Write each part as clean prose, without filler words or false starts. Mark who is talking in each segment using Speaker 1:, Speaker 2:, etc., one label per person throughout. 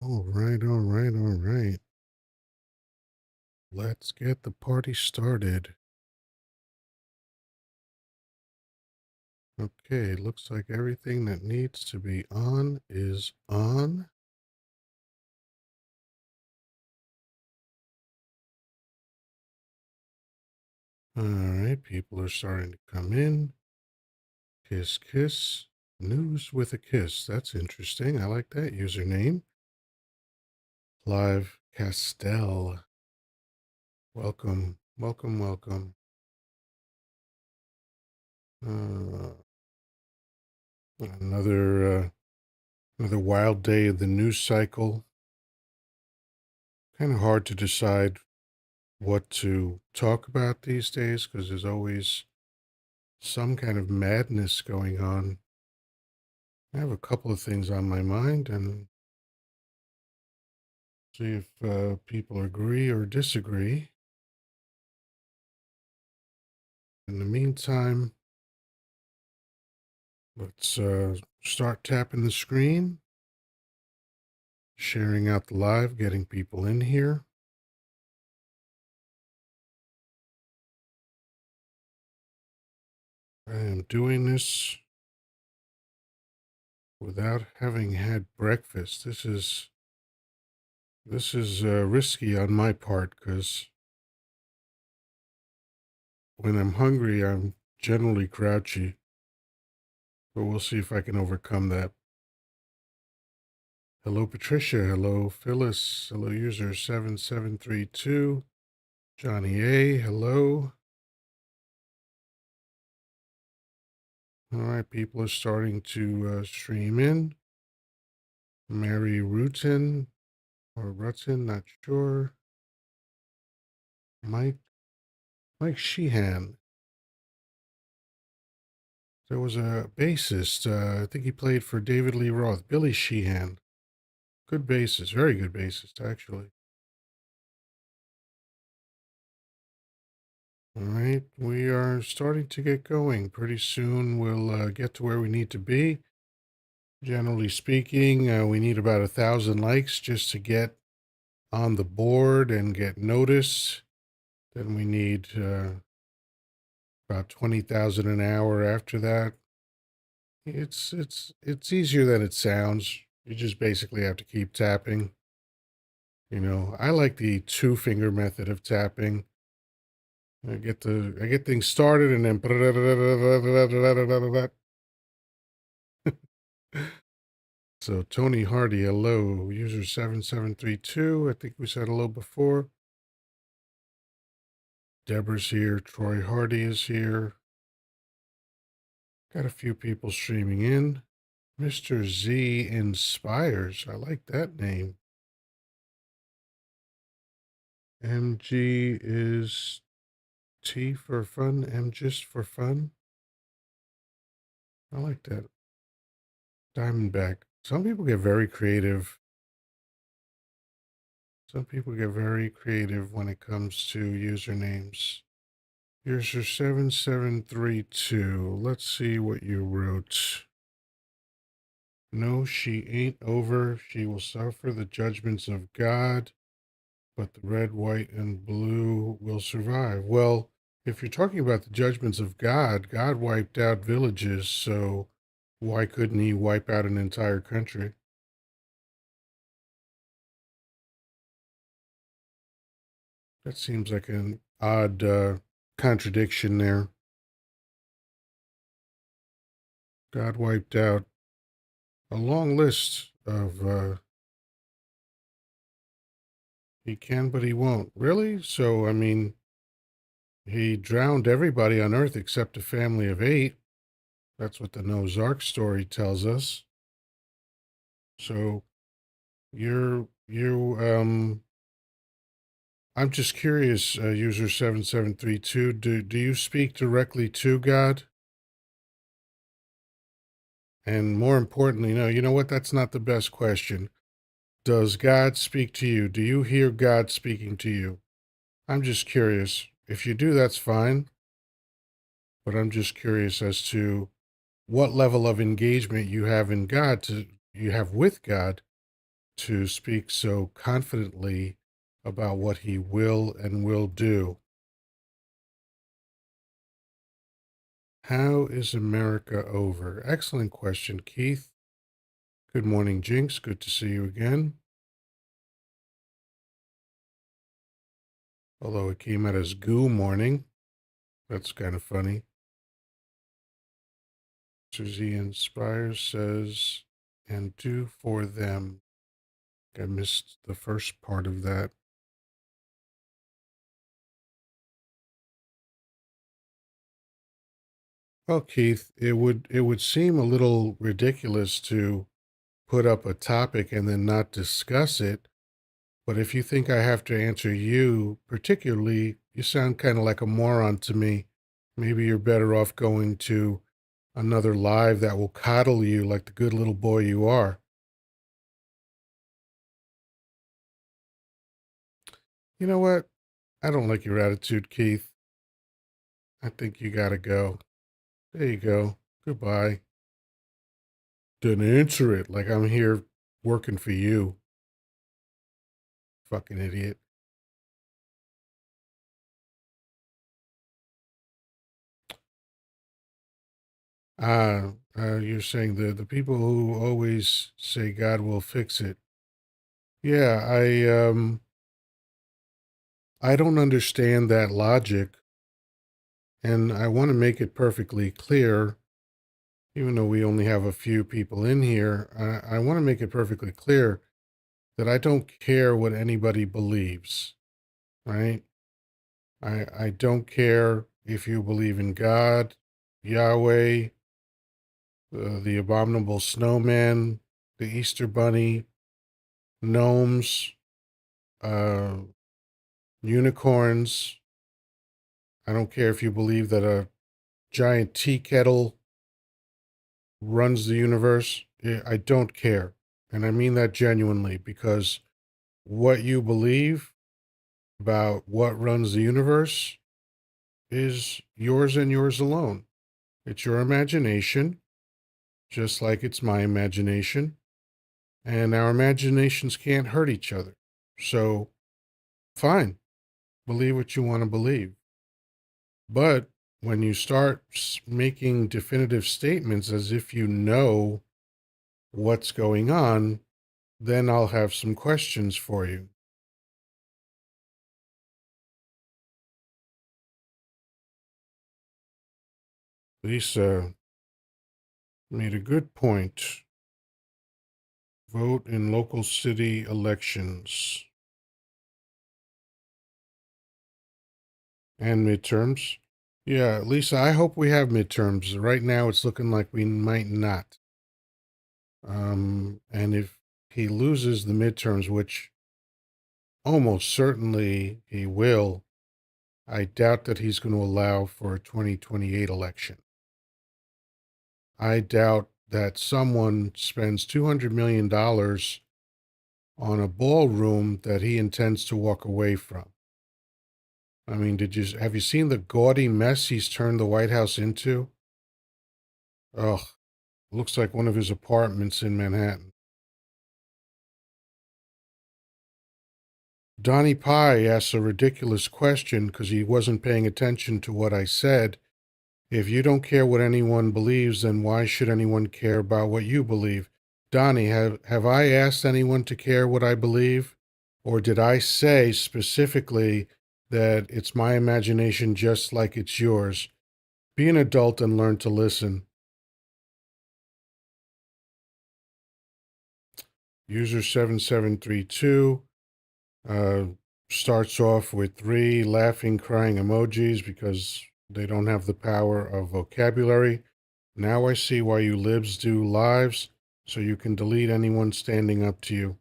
Speaker 1: All right, all right, all right. Let's get the party started. Okay, looks like everything that needs to be on is on. All right, people are starting to come in. Kiss, kiss. News with a kiss. That's interesting. I like that username. Live Castell. Welcome, welcome, welcome. Uh, another wild day of the news cycle. Kind of hard to decide what to talk about these days because there's always some kind of madness going on. I have a couple of things on my mind and see if people agree or disagree. In the meantime, let's start tapping the screen, sharing out the live, getting people in here. I am doing this without having had breakfast. This is risky on my part because when I'm hungry, I'm generally grouchy. But we'll see if I can overcome that. Hello, Patricia. Hello, Phyllis. Hello, user 7732. Johnny A. Hello. All right, people are starting to stream in. Mary Rutin or Rutin, not sure. Mike Sheehan. There was a bassist. I think he played for David Lee Roth. Billy Sheehan. Good bassist. Very good bassist, actually. All right, we are starting to get going. Pretty soon we'll get to where we need to be. Generally speaking, we need about 1,000 likes just to get on the board and get noticed. Then we need about 20,000 an hour after that. It's easier than it sounds. You just basically have to keep tapping. You know, I like the two finger method of tapping. I get things started and then so Tony Hardy, hello. User 7732. I think we said hello before. Deborah's here. Troy Hardy is here. Got a few people streaming in. Mr. Z Inspires. I like that name. MG is T for fun. M just for fun. I like that. Diamondback. Some people get very creative. Some people get very creative when it comes to usernames. User 7732. Let's see what you wrote. No, she ain't over. She will suffer the judgments of God, but the red, white, and blue will survive. Well, if you're talking about the judgments of God, God wiped out villages, so why couldn't he wipe out an entire country? That seems like an odd contradiction there. God wiped out a long list of he can, but he won't. Really? So, I mean, he drowned everybody on Earth except a family of 8. That's what the Noah's Ark story tells us. So, you I'm just curious, user 7732, do you speak directly to God? And more importantly, no, you know what? That's not the best question. Does God speak to you? Do you hear God speaking to you? I'm just curious. If you do, that's fine. But I'm just curious as to what level of engagement you have in God you have with God to speak so confidently about what he will and will do. How is America over? Excellent question, Keith. Good morning, Jinx. Good to see you again. Although it came out as goo morning. That's kind of funny. Susie Inspires says, and do for them. I missed the first part of that. Well, Keith, it would seem a little ridiculous to put up a topic and then not discuss it. But if you think I have to answer you particularly, you sound kind of like a moron to me. Maybe you're better off going to another live that will coddle you like the good little boy you are. You know what? I don't like your attitude, Keith. I think you gotta go. There you go. Goodbye. Didn't answer it like I'm here working for you. Fucking idiot. You're saying the people who always say God will fix it. Yeah, I don't understand that logic, and I want to make it perfectly clear, even though we only have a few people in here. I want to make it perfectly clear that I don't care what anybody believes, right? I don't care if you believe in God, Yahweh, the abominable snowman, the Easter bunny, gnomes, uh, unicorns. I don't care if you believe that a giant tea kettle runs the universe. I don't care. And I mean that genuinely because what you believe about what runs the universe is yours and yours alone. It's your imagination, just like it's my imagination. And our imaginations can't hurt each other. So, fine, believe what you want to believe. But when you start making definitive statements as if you know what's going on, then I'll have some questions for you. Lisa made a good point. Vote in local city elections and midterms. Yeah, Lisa, I hope we have midterms. Right now, it's looking like we might not. And if he loses the midterms, which almost certainly he will, I doubt that he's going to allow for a 2028 election. I doubt that someone spends $200 million on a ballroom that he intends to walk away from. I mean, have you seen the gaudy mess he's turned the White House into? Ugh, looks like one of his apartments in Manhattan. Donnie Pye asks a ridiculous question because he wasn't paying attention to what I said. If you don't care what anyone believes, then why should anyone care about what you believe? Donnie, have I asked anyone to care what I believe? Or did I say specifically that it's my imagination just like it's yours? Be an adult and learn to listen. User 7732 uh, starts off with 3 laughing, crying emojis because they don't have the power of vocabulary. Now I see why you libs do lives, so you can delete anyone standing up to you.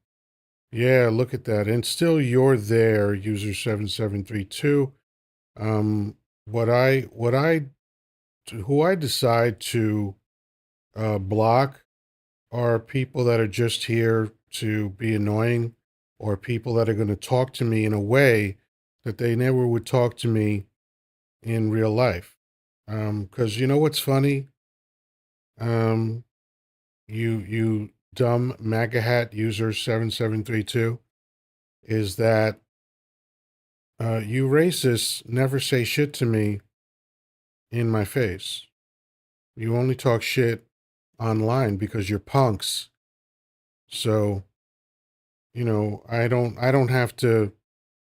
Speaker 1: Yeah, look at that. And still you're there, user 7732. Um, who I decide to block are people that are just here to be annoying or people that are going to talk to me in a way that they never would talk to me in real life. Because you know what's funny? Um, you dumb MAGA hat user 7732 is that you racists never say shit to me in my face. You only talk shit online because you're punks. So, I don't have to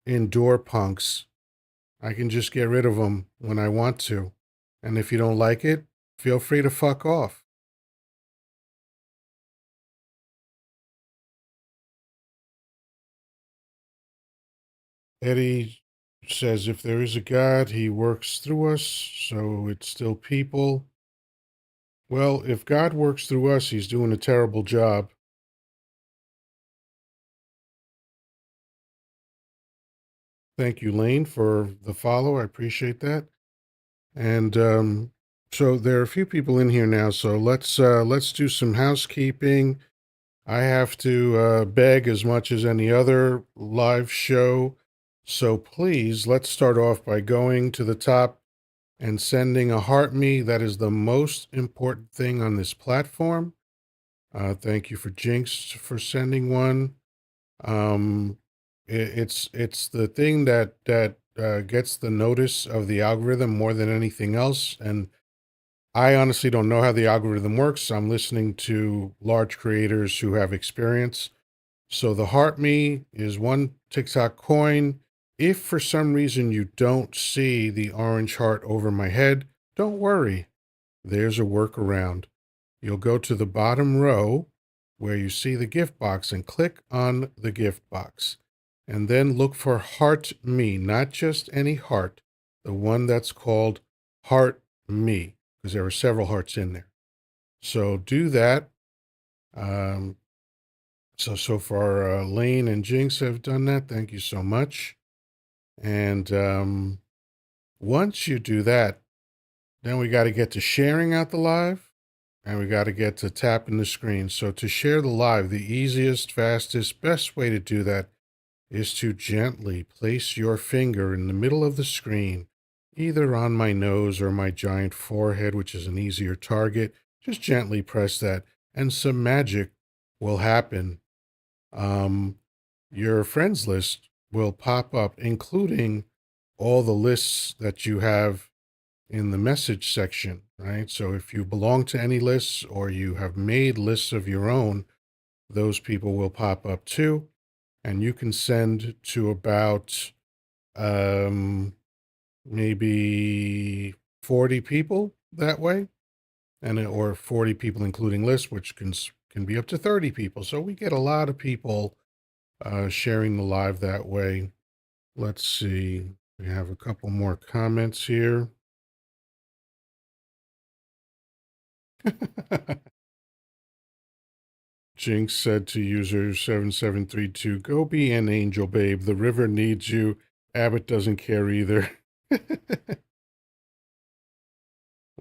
Speaker 1: endure punks. I can just get rid of them when I want to. And if you don't like it, feel free to fuck off. Eddie says if there is a God, he works through us, so it's still people. Well, if God works through us, he's doing a terrible job. Thank you, Lane, for the follow. I appreciate that. And so there are a few people in here now, so let's do some housekeeping. I have to beg as much as any other live show. So please, let's start off by going to the top and sending a heart me. That is the most important thing on this platform. Thank you for Jinx for sending one. Um, it's the thing that gets the notice of the algorithm more than anything else. And I honestly don't know how the algorithm works. I'm listening to large creators who have experience. So the heart me is one TikTok coin. If for some reason you don't see the orange heart over my head, don't worry. There's a workaround. You'll go to the bottom row where you see the gift box and click on the gift box. And then look for Heart Me, not just any heart, the one that's called Heart Me, because there are several hearts in there. So do that. Um, so far, Lane and Jinx have done that. Thank you so much. And once you do that, then we got to get to sharing out the live. And we got to get to tapping the screen. So to share the live, the easiest, fastest, best way to do that is to gently place your finger in the middle of the screen, either on my nose or my giant forehead, which is an easier target. Just gently press that, and some magic will happen. Um, your friends list will pop up, including all the lists that you have in the message section, right? So if you belong to any lists or you have made lists of your own, those people will pop up too. And you can send to about um, maybe 40 people that way, or 40 people including lists, which can be up to 30 people. So we get a lot of people sharing the live that way. Let's see. We have a couple more comments here. Jinx said to user 7732, go be an angel, babe. The river needs you. Abbott doesn't care either.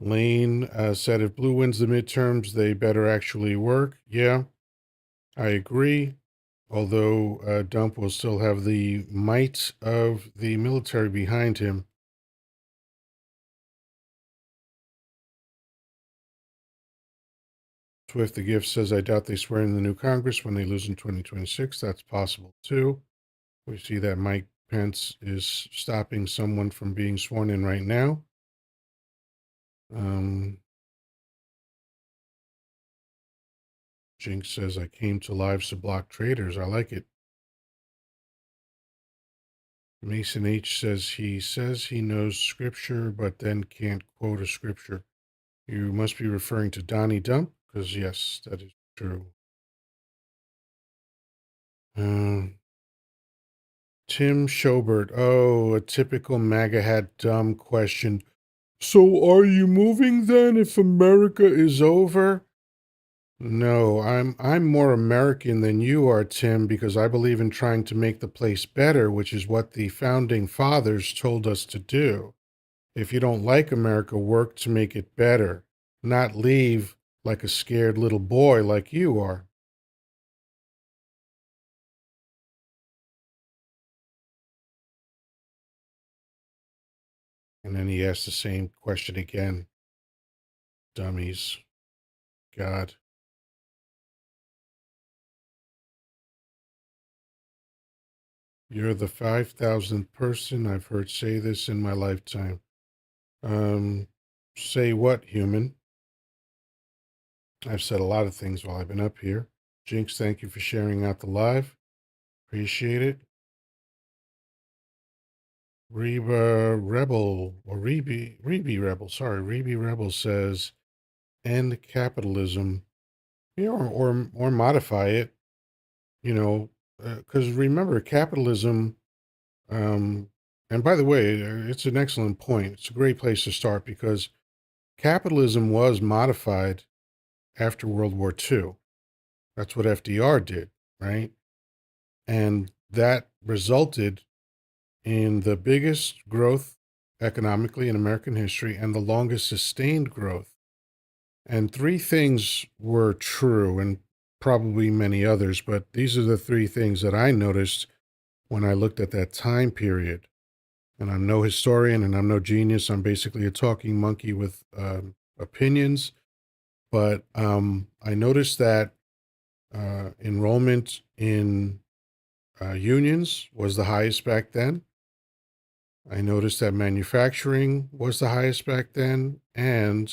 Speaker 1: Lane said if Blue wins the midterms, they better actually work. Yeah, I agree. Although Dump will still have the might of the military behind him. Swift the Gift says, I doubt they swear in the new Congress when they lose in 2026. That's possible too. We see that Mike Pence is stopping someone from being sworn in right now. Jinx says, I came to lives to block traitors. I like it. Mason H says he knows scripture, but then can't quote a scripture. You must be referring to Donnie Dump, because yes, that is true. Tim Schobert. Oh, a typical MAGA hat dumb question. So are you moving then if America is over? No, I'm more American than you are, Tim, because I believe in trying to make the place better, which is what the founding fathers told us to do. If you don't like America, work to make it better, not leave like a scared little boy like you are. And then he asked the same question again. Dummies. God. You're the 5,000th person I've heard say this in my lifetime. Um, say what, human? I've said a lot of things while I've been up here. Jinx, thank you for sharing out the live. Appreciate it. Reba Rebel, or Rebe Rebel, sorry, Rebe Rebel says, end capitalism, or modify it, you know, because remember, capitalism, um, and by the way, it's an excellent point. It's a great place to start because capitalism was modified after World War II. That's what FDR did, right? And that resulted in the biggest growth economically in American history and the longest sustained growth. And three things were true, and probably many others, but these are the three things that I noticed when I looked at that time period. And I'm no historian and I'm no genius. I'm basically a talking monkey with opinions. But I noticed that enrollment in unions was the highest back then. I noticed that manufacturing was the highest back then, and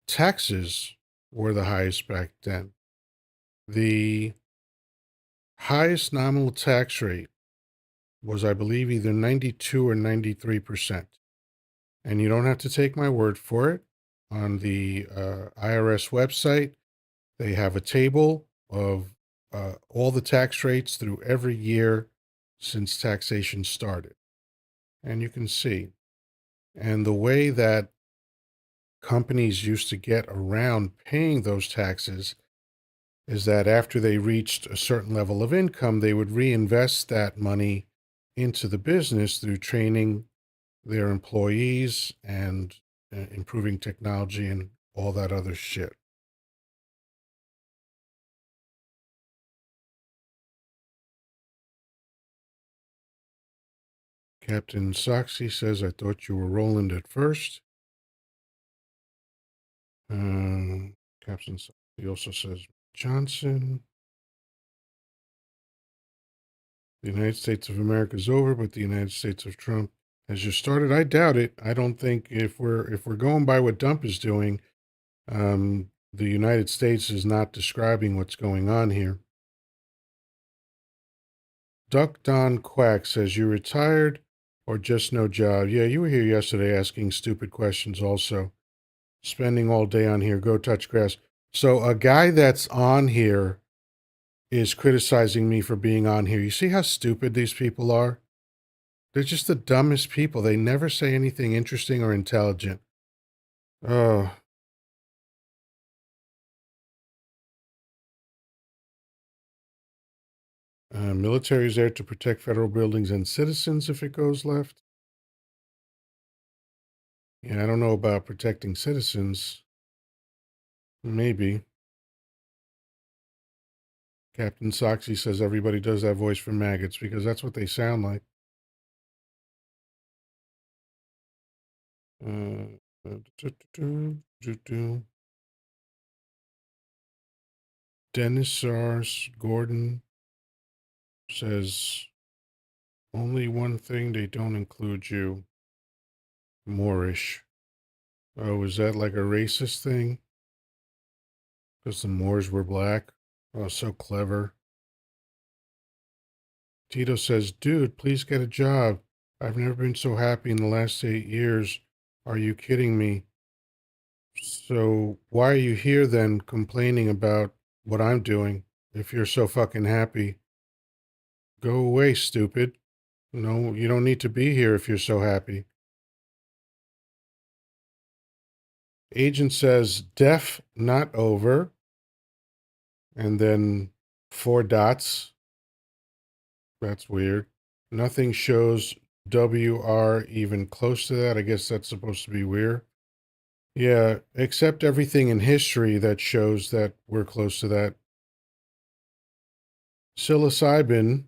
Speaker 1: taxes were the highest back then. The highest nominal tax rate was, I believe, either 92 or 93%. And you don't have to take my word for it. On the IRS website, they have a table of all the tax rates through every year since taxation started. And you can see. And the way that companies used to get around paying those taxes is that after they reached a certain level of income, they would reinvest that money into the business through training their employees and improving technology and all that other shit. Captain Soxy says, I thought you were Roland at first. Captain Soxy also says, Johnson, the United States of America is over, but the United States of Trump has just started. I doubt it. I don't think if we're going by what Dump is doing, the United States is not describing what's going on here. Duck Don Quack says, you retired or just no job? Yeah, you were here yesterday asking stupid questions also. Spending all day on here. Go touch grass. So a guy that's on here is criticizing me for being on here. You see how stupid these people are? They're just the dumbest people. They never say anything interesting or intelligent. Oh, military is there to protect federal buildings and citizens if it goes left. Yeah, I don't know about protecting citizens. Maybe. Captain Soxy says everybody does that voice for maggots because that's what they sound like. Uh, Dennis Sars Gordon says only one thing they don't include you. Moorish. Oh, is that like a racist thing? Because the Moors were black? Oh, so clever. Tito says, dude, please get a job. I've never been so happy in the last 8 years. Are you kidding me? So why are you here then complaining about what I'm doing if you're so fucking happy? Go away, stupid. No, you don't need to be here if you're so happy. Agent says, def not over. And then 4 dots. That's weird. Nothing shows WR even close to that. I guess that's supposed to be weird. Yeah, except everything in history that shows that we're close to that. Psilocybin,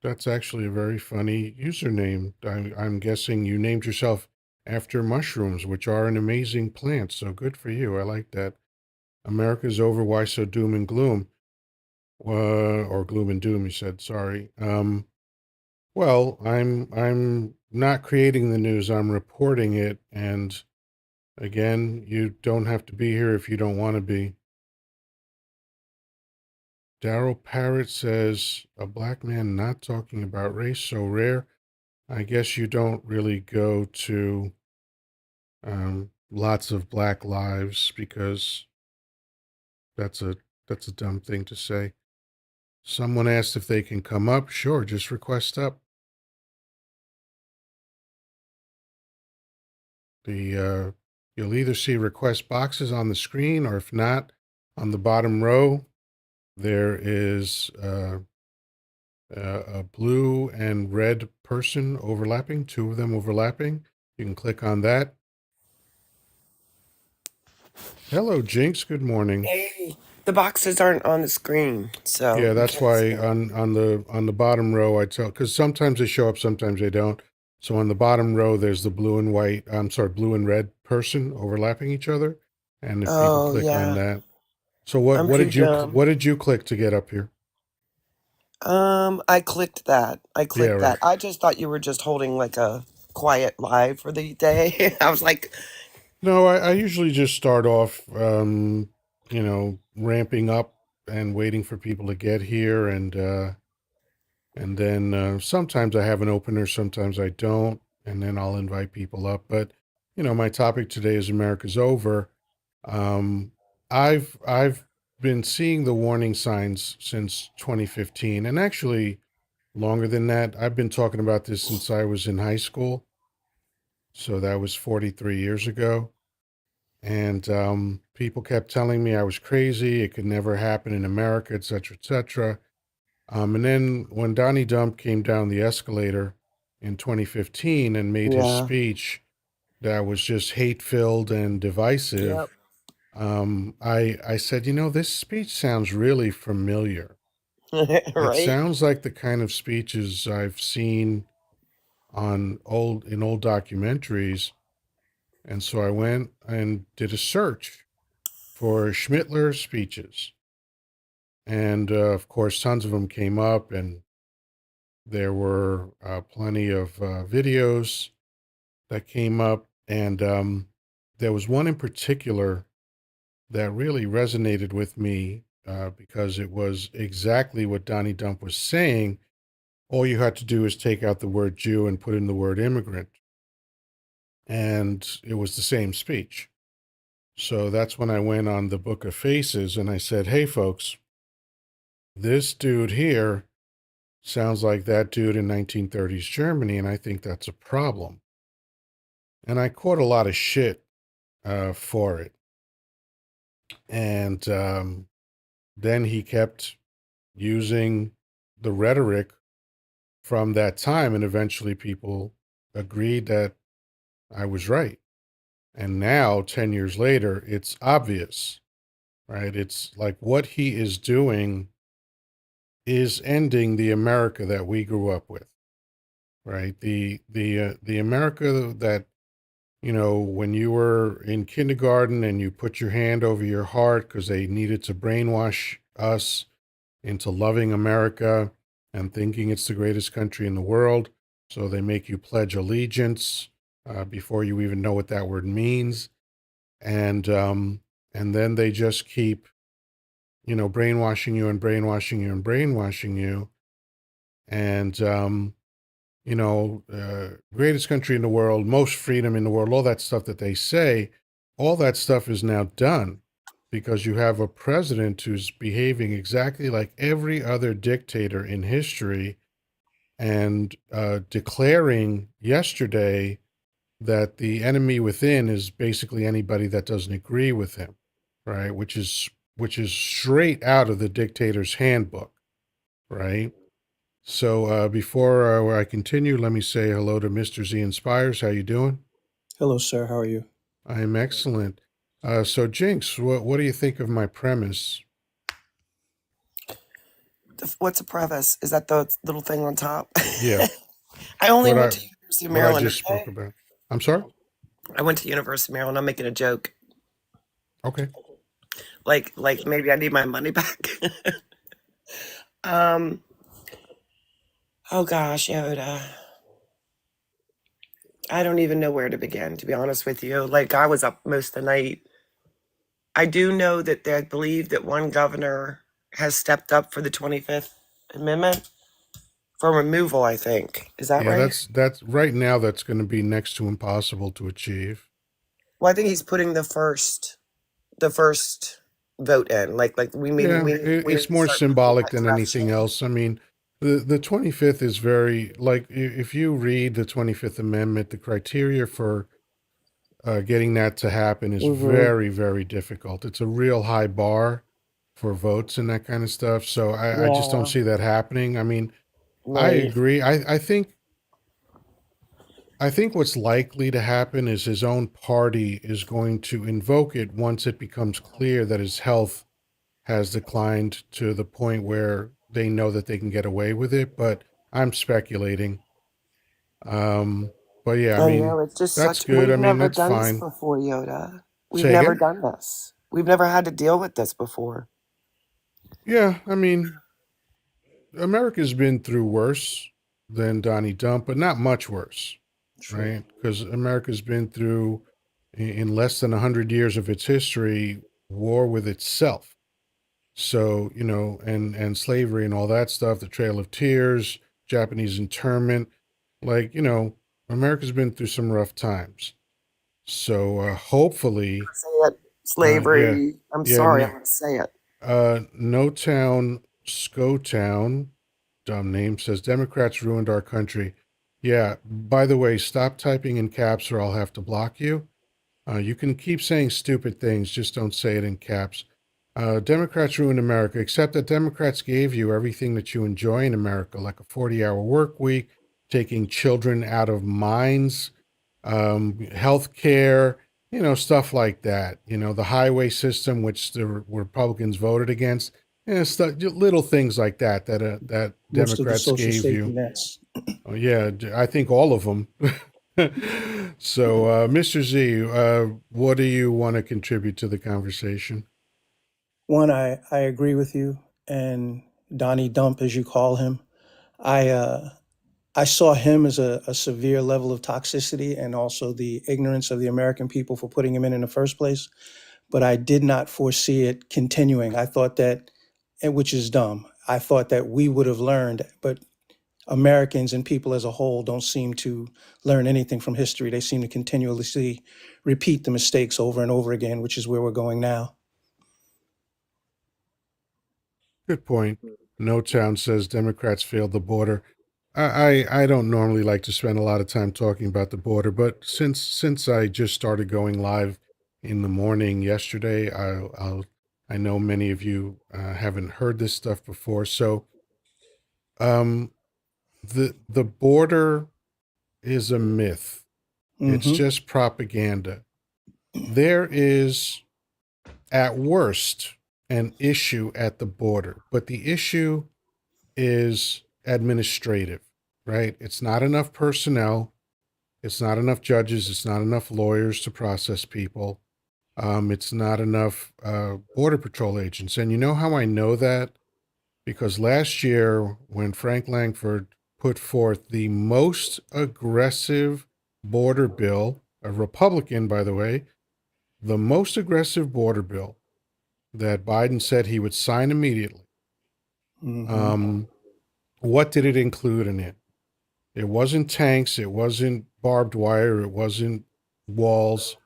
Speaker 1: that's actually a very funny username. I'm guessing you named yourself after mushrooms, which are an amazing plant. So good for you. I like that. America's over. Why so doom and gloom? Or gloom and doom, you said. Sorry. Well, I'm not creating the news, I'm reporting it, and again, you don't have to be here if you don't want to be. Daryl Parrott says, a black man not talking about race so rare. I guess you don't really go to lots of black lives because that's a that's a dumb thing to say. Someone asked if they can come up. Sure, just request up. The You'll either see request boxes on the screen, or if not, on the bottom row there is a blue and red person overlapping, two of them overlapping. You can click on that. Hello, Jinx. Good morning.
Speaker 2: Hey, the boxes aren't on the screen, so
Speaker 1: Yeah,
Speaker 2: you
Speaker 1: that's
Speaker 2: can't see
Speaker 1: why
Speaker 2: them.
Speaker 1: on the bottom row I tell, because sometimes they show up, sometimes they don't. So on the bottom row there's the blue and white. I'm sorry, blue and red person overlapping each other, and if people
Speaker 2: Oh
Speaker 1: click on
Speaker 2: yeah,
Speaker 1: that, so what
Speaker 2: I'm
Speaker 1: what
Speaker 2: too
Speaker 1: did you
Speaker 2: dumb.
Speaker 1: what did you click to get up here?
Speaker 2: I clicked that. I
Speaker 1: Yeah,
Speaker 2: clicked that.
Speaker 1: right.
Speaker 2: I just thought you were just holding like a quiet live for the day. I was like,
Speaker 1: No, I usually just start off, ramping up and waiting for people to get here, and then sometimes I have an opener, sometimes I don't, and then I'll invite people up. But my topic today is America's Over. Um, I've been seeing the warning signs since 2015, and actually longer than that. I've been talking about this since I was in high school, so that was 43 years ago. And people kept telling me I was crazy, it could never happen in America, et cetera, et cetera. And then when Donnie Dump came down the escalator in 2015 and made his
Speaker 2: yeah,
Speaker 1: speech that was just hate filled and
Speaker 2: yep,
Speaker 1: divisive, I said, this speech sounds really familiar. It
Speaker 2: right.
Speaker 1: sounds like the kind of speeches I've seen in old documentaries. And so I went and did a search for Schmittler speeches. And of course, tons of them came up, and there were plenty of videos that came up. And there was one in particular that really resonated with me because it was exactly what Donnie Dump was saying. All you had to do is take out the word Jew and put in the word immigrant, and it was the same speech. So that's when I went on the Book of Faces and I said, hey, folks, this dude here sounds like that dude in 1930s Germany, and I think that's a problem. And I caught a lot of shit for it. And then he kept using the rhetoric from that time, and eventually people agreed that I was right. And now, 10 years later, it's obvious, right? It's like what he is doing is ending the America that we grew up with, right? The America that, when you were in kindergarten and you put your hand over your heart because they needed to brainwash us into loving America and thinking it's the greatest country in the world. So they make you pledge allegiance before you even know what that word means, and then they just keep, brainwashing you and brainwashing you and brainwashing you, and greatest country in the world, most freedom in the world, all that stuff that they say, all that stuff is now done because you have a president who's behaving exactly like every other dictator in history and declaring yesterday that the enemy within is basically anybody that doesn't agree with him, right? Which is straight out of the dictator's handbook, right? So before I continue, let me say hello to Mr. Z Inspires. How you doing?
Speaker 3: Hello, sir. How are you?
Speaker 1: I'm excellent. So Jinx, what do you think of my premise?
Speaker 2: What's a preface? Is that the little thing on top?
Speaker 1: Yeah,
Speaker 2: I only
Speaker 1: what
Speaker 2: went
Speaker 1: I
Speaker 2: to University of
Speaker 1: what I
Speaker 2: Maryland.
Speaker 1: just spoke
Speaker 2: Okay,
Speaker 1: about. I'm sorry.
Speaker 2: I went to University of Maryland. I'm making a joke,
Speaker 1: Okay.
Speaker 2: like maybe I need my money back. um, Oh gosh, Yoda. I don't even know where to begin, to be honest with you. Like, I was up most of the night. I do know that I believe that one governor has stepped up for the 25th Amendment for removal, I think. Is that
Speaker 1: Yeah,
Speaker 2: right?
Speaker 1: that's right now. That's going to be next to impossible to achieve.
Speaker 2: Well, I think he's putting the first vote in. Like we maybe
Speaker 1: Yeah,
Speaker 2: we need
Speaker 1: it's
Speaker 2: to
Speaker 1: more
Speaker 2: start moving in
Speaker 1: symbolic
Speaker 2: that
Speaker 1: than
Speaker 2: direction.
Speaker 1: anything else. I mean, the 25th is very like if you read the 25th Amendment, the criteria for getting that to happen is
Speaker 2: Mm-hmm.
Speaker 1: very, very difficult. It's a real high bar for votes and that kind of stuff. So I just don't
Speaker 2: Yeah.
Speaker 1: see that happening. I mean, I
Speaker 2: Right.
Speaker 1: agree. I think what's likely to happen is his own party is going to invoke it once it becomes clear that his health has declined to the point where they know that they can get away with it. But I'm speculating. Um, but yeah, I
Speaker 2: I
Speaker 1: mean,
Speaker 2: know, it's just
Speaker 1: that's
Speaker 2: such,
Speaker 1: good.
Speaker 2: we've
Speaker 1: I mean,
Speaker 2: never
Speaker 1: that's
Speaker 2: done this
Speaker 1: fine.
Speaker 2: before, Yoda. We've
Speaker 1: Say
Speaker 2: never
Speaker 1: again?
Speaker 2: done this. We've never had to deal with this before.
Speaker 1: Yeah, I mean, America's been through worse than Donnie Dump, but not much worse,
Speaker 3: True.
Speaker 1: right? Because America's been through, in less than 100 years of its history, war with itself. So, and slavery and all that stuff, the Trail of Tears, Japanese internment, like, America's been through some rough times. So, hopefully,
Speaker 2: Say it.
Speaker 1: yeah,
Speaker 2: Slavery. I'm
Speaker 1: yeah,
Speaker 2: sorry, I'm going to say it.
Speaker 1: No Town, Scotown, dumb name, says Democrats ruined our country. Yeah, by the way, stop typing in caps or I'll have to block you. You can keep saying stupid things, just don't say it in caps. Democrats ruined America, except that Democrats gave you everything that you enjoy in America, like a 40-hour work week, taking children out of mines, health care, stuff like that. The highway system, which the Republicans voted against, little things like that that
Speaker 3: Most of the
Speaker 1: Democrats
Speaker 3: social
Speaker 1: gave
Speaker 3: safety
Speaker 1: you.
Speaker 3: nets.
Speaker 1: Oh, yeah, I think all of them. So, Mr. Z, what do you want to contribute to the conversation?
Speaker 3: One, I agree with you. And Donnie Dump, as you call him, I uh, I saw him as a severe level of toxicity and also the ignorance of the American people for putting him in the first place. But I did not foresee it continuing. I thought that, and which is dumb. I thought that we would have learned, but Americans and people as a whole don't seem to learn anything from history. They seem to continuously repeat the mistakes over and over again, which is where we're going now.
Speaker 1: Good point. No Town says Democrats failed the border. I don't normally like to spend a lot of time talking about the border, but since I just started going live in the morning yesterday, I know many of you haven't heard this stuff before. So um, the border is a myth. It's
Speaker 3: Mm-hmm.
Speaker 1: just propaganda. There is, at worst, an issue at the border, but the issue is administrative, right? It's not enough personnel. It's not enough judges. It's not enough lawyers to process people. It's not enough Border Patrol agents. And you know how I know that? Because last year, when Frank Langford put forth the most aggressive border bill, a Republican, by the way, the most aggressive border bill that Biden said he would sign immediately,
Speaker 3: Mm-hmm.
Speaker 1: um, what did it include in it? It wasn't tanks. It wasn't barbed wire. It wasn't walls.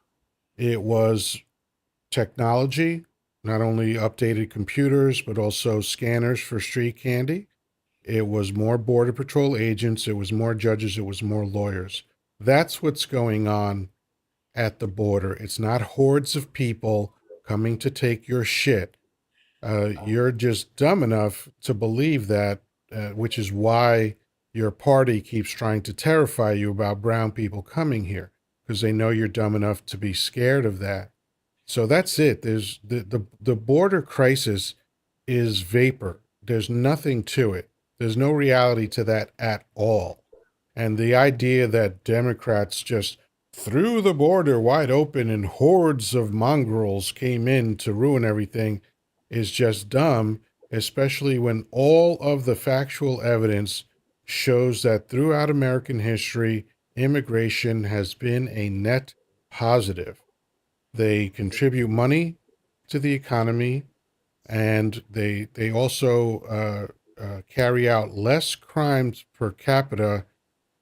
Speaker 1: It was technology, not only updated computers, but also scanners for street candy. It was more Border Patrol agents. It was more judges. It was more lawyers. That's what's going on at the border. It's not hordes of people coming to take your shit. You're just dumb enough to believe that, which is why your party keeps trying to terrify you about brown people coming here, because they know you're dumb enough to be scared of that. So that's it. There's the border crisis is vapor. There's nothing to it. There's no reality to that at all. And the idea that Democrats just threw the border wide open and hordes of mongrels came in to ruin everything is just dumb, especially when all of the factual evidence shows that throughout American history, immigration has been a net positive. They contribute money to the economy, and they also carry out less crimes per capita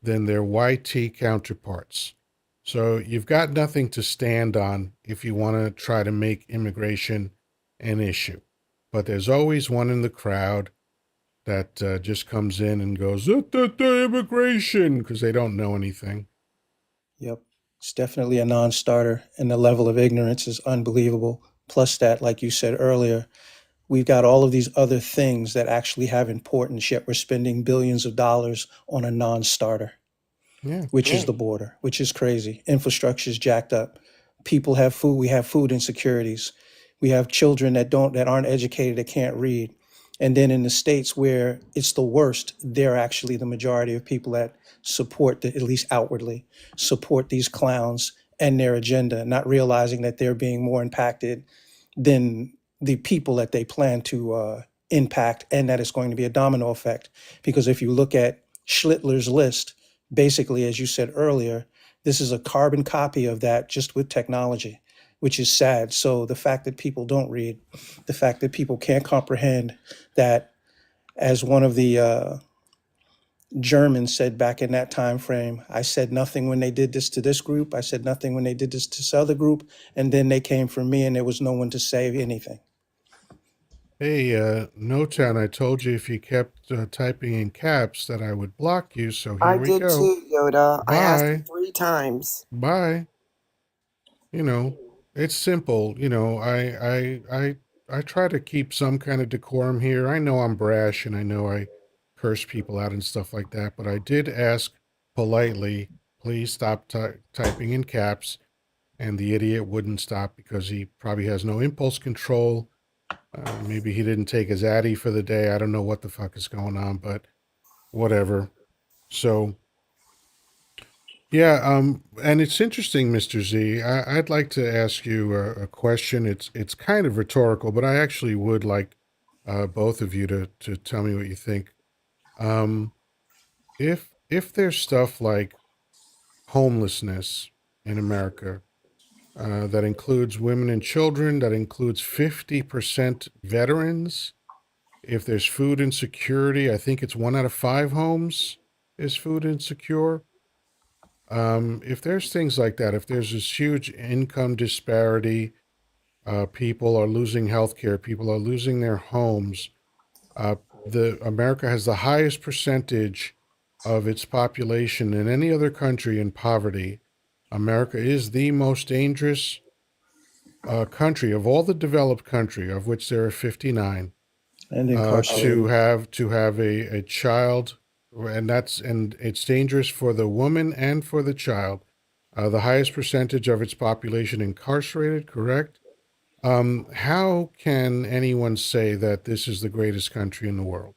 Speaker 1: than their YT counterparts. So you've got nothing to stand on if you want to try to make immigration an issue. But there's always one in the crowd that just comes in and goes, immigration, because they don't know anything.
Speaker 3: Yep. It's definitely a non starter, and the level of ignorance is unbelievable. Plus, that, like you said earlier, we've got all of these other things that actually have importance, yet we're spending billions of dollars on a non starter,
Speaker 1: Yeah.
Speaker 3: which is the border, which is crazy. Infrastructure is jacked up. People have food. We have food insecurities. We have children that aren't educated, that can't read. And then in the states where it's the worst, they're actually the majority of people that support, at least outwardly, support these clowns and their agenda, not realizing that they're being more impacted than the people that they plan to impact, and that it's going to be a domino effect. Because if you look at Schlittler's list, basically, as you said earlier, this is a carbon copy of that, just with technology, which is sad. So the fact that people don't read, the fact that people can't comprehend that, as one of the Germans said back in that time frame, I said nothing when they did this to this group. I said nothing when they did this to this other group. And then they came for me and there was no one to say anything.
Speaker 1: Hey, No Town, I told you if you kept typing in caps that I would block you, so
Speaker 2: I
Speaker 1: here we
Speaker 2: did
Speaker 1: go.
Speaker 2: too, Yoda. I asked you
Speaker 1: Bye.
Speaker 2: 3 times.
Speaker 1: Bye. You know, it's simple. I try to keep some kind of decorum here. I know I'm brash and I know I curse people out and stuff like that, but I did ask politely, please stop typing in caps, and the idiot wouldn't stop because he probably has no impulse control. Maybe he didn't take his Addy for the day. I don't know what the fuck is going on, but whatever. So, yeah, and it's interesting, Mr. Z. I'd like to ask you a question. It's kind of rhetorical, but I actually would like both of you to tell me what you think. Um, if there's stuff like homelessness in America that includes women and children, that includes 50% veterans, if there's food insecurity, I think it's 1 out of 5 homes is food insecure. If there's things like that, if there's this huge income disparity, people are losing health care, people are losing their homes. Uh, the America has the highest percentage of its population than any other country in poverty. America is the most dangerous country of all the developed country, of which there are 59,
Speaker 3: And
Speaker 1: to
Speaker 3: incarcerated.
Speaker 1: have a child, and it's dangerous for the woman and for the child. The highest percentage of its population incarcerated, correct? How can anyone say that this is the greatest country in the world?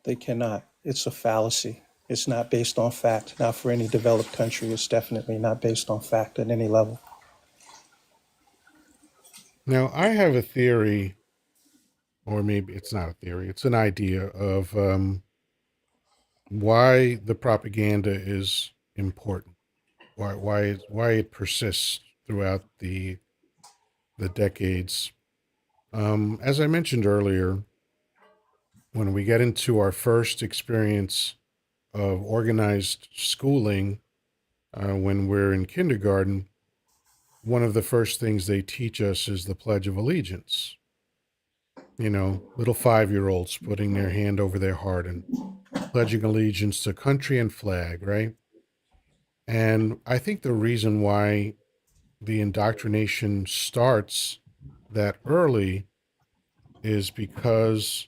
Speaker 3: They cannot. It's a fallacy. It's not based on fact. Not for any developed country. It's definitely not based on fact at any level.
Speaker 1: Now, I have a theory, or maybe it's not a theory, it's an idea of why the propaganda is important, why it persists throughout the decades. As I mentioned earlier, when we get into our first experience of organized schooling, when we're in kindergarten, one of the first things they teach us is the Pledge of Allegiance. You know, little 5-year-olds putting their hand over their heart and pledging allegiance to country and flag, right? And I think the reason why the indoctrination starts that early is because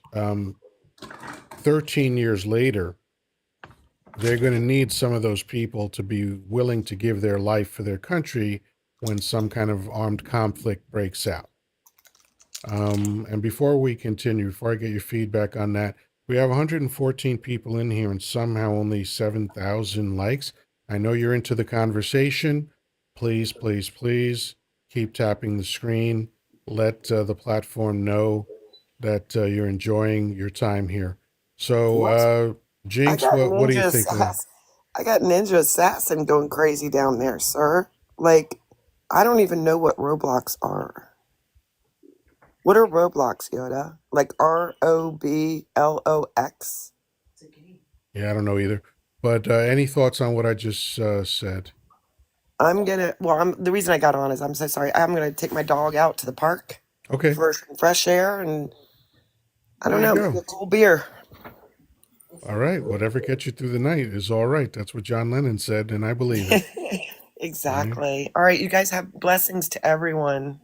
Speaker 1: 13 years later, they're going to need some of those people to be willing to give their life for their country when some kind of armed conflict breaks out. And before we continue, before I get your feedback on that, we have 114 people in here and somehow only 7,000 likes. I know you're into the conversation. Please, please, please keep tapping the screen. Let the platform know that you're enjoying your time here. So,
Speaker 2: What? I
Speaker 1: Jinx,
Speaker 2: got
Speaker 1: what do you
Speaker 2: Ninja
Speaker 1: think then?
Speaker 2: Assassin. I got Ninja Assassin going crazy down there, sir. Like, I don't even know what Roblox are. What are Roblox, Yoda? Like ROBLOX?
Speaker 1: Yeah, I don't know either. But any thoughts on what I just said?
Speaker 2: The reason I got on is I'm so sorry. I'm gonna take my dog out to the park
Speaker 1: Okay,
Speaker 2: for some fresh air and I
Speaker 1: there
Speaker 2: don't
Speaker 1: you
Speaker 2: know, maybe
Speaker 1: go.
Speaker 2: a cool beer.
Speaker 1: All right, whatever gets you through the night is all right. That's what John Lennon said, and I believe it. All right,
Speaker 2: Exactly. All right, you guys have blessings to everyone.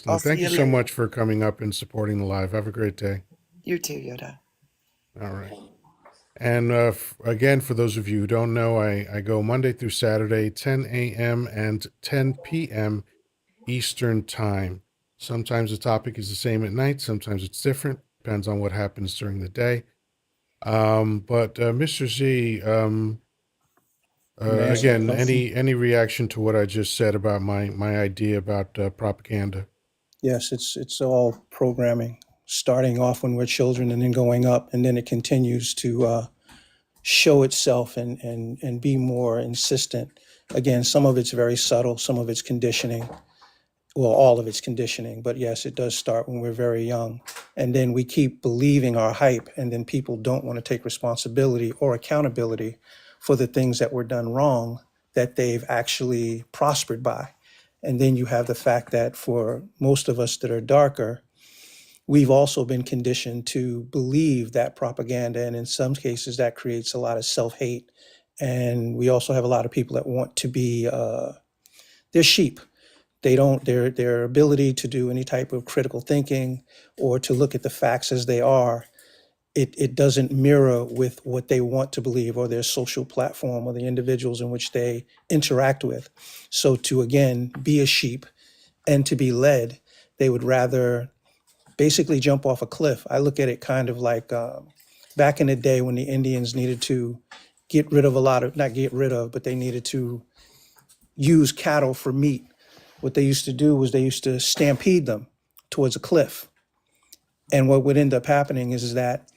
Speaker 2: I'll
Speaker 1: excellent.
Speaker 2: see
Speaker 1: Thank
Speaker 2: you
Speaker 1: you so
Speaker 2: later.
Speaker 1: much for coming up and supporting the live. Have a great day.
Speaker 2: You too, Yoda.
Speaker 1: All right. And again, for those of you who don't know, I go Monday through Saturday, 10 a.m. and 10 p.m. Eastern Time. Sometimes the topic is the same at night, sometimes it's different, depends on what happens during the day. But Mr. Z,
Speaker 3: May I answer the
Speaker 1: again,
Speaker 3: question?
Speaker 1: any reaction to what I just said about my idea about propaganda?
Speaker 3: Yes, it's all programming, starting off when we're children and then going up, and then it continues to show itself and be more insistent. Again, some of it's very subtle, some of it's conditioning. Well, all of it's conditioning, but yes, it does start when we're very young. And then we keep believing our hype, and then people don't want to take responsibility or accountability for the things that were done wrong that they've actually prospered by. And then you have the fact that for most of us that are darker, we've also been conditioned to believe that propaganda. And in some cases, that creates a lot of self hate. And we also have a lot of people that want to be, they're sheep. They don't, their ability to do any type of critical thinking or to look at the facts as they are, it doesn't mirror with what they want to believe or their social platform or the individuals in which they interact with. So to again be a sheep and to be led, they would rather basically jump off a cliff. I look at it kind of like back in the day when the Indians needed to get rid of a lot of, not get rid of, but they needed to use cattle for meat. What they used to do was they used to stampede them towards a cliff. And what would end up happening is that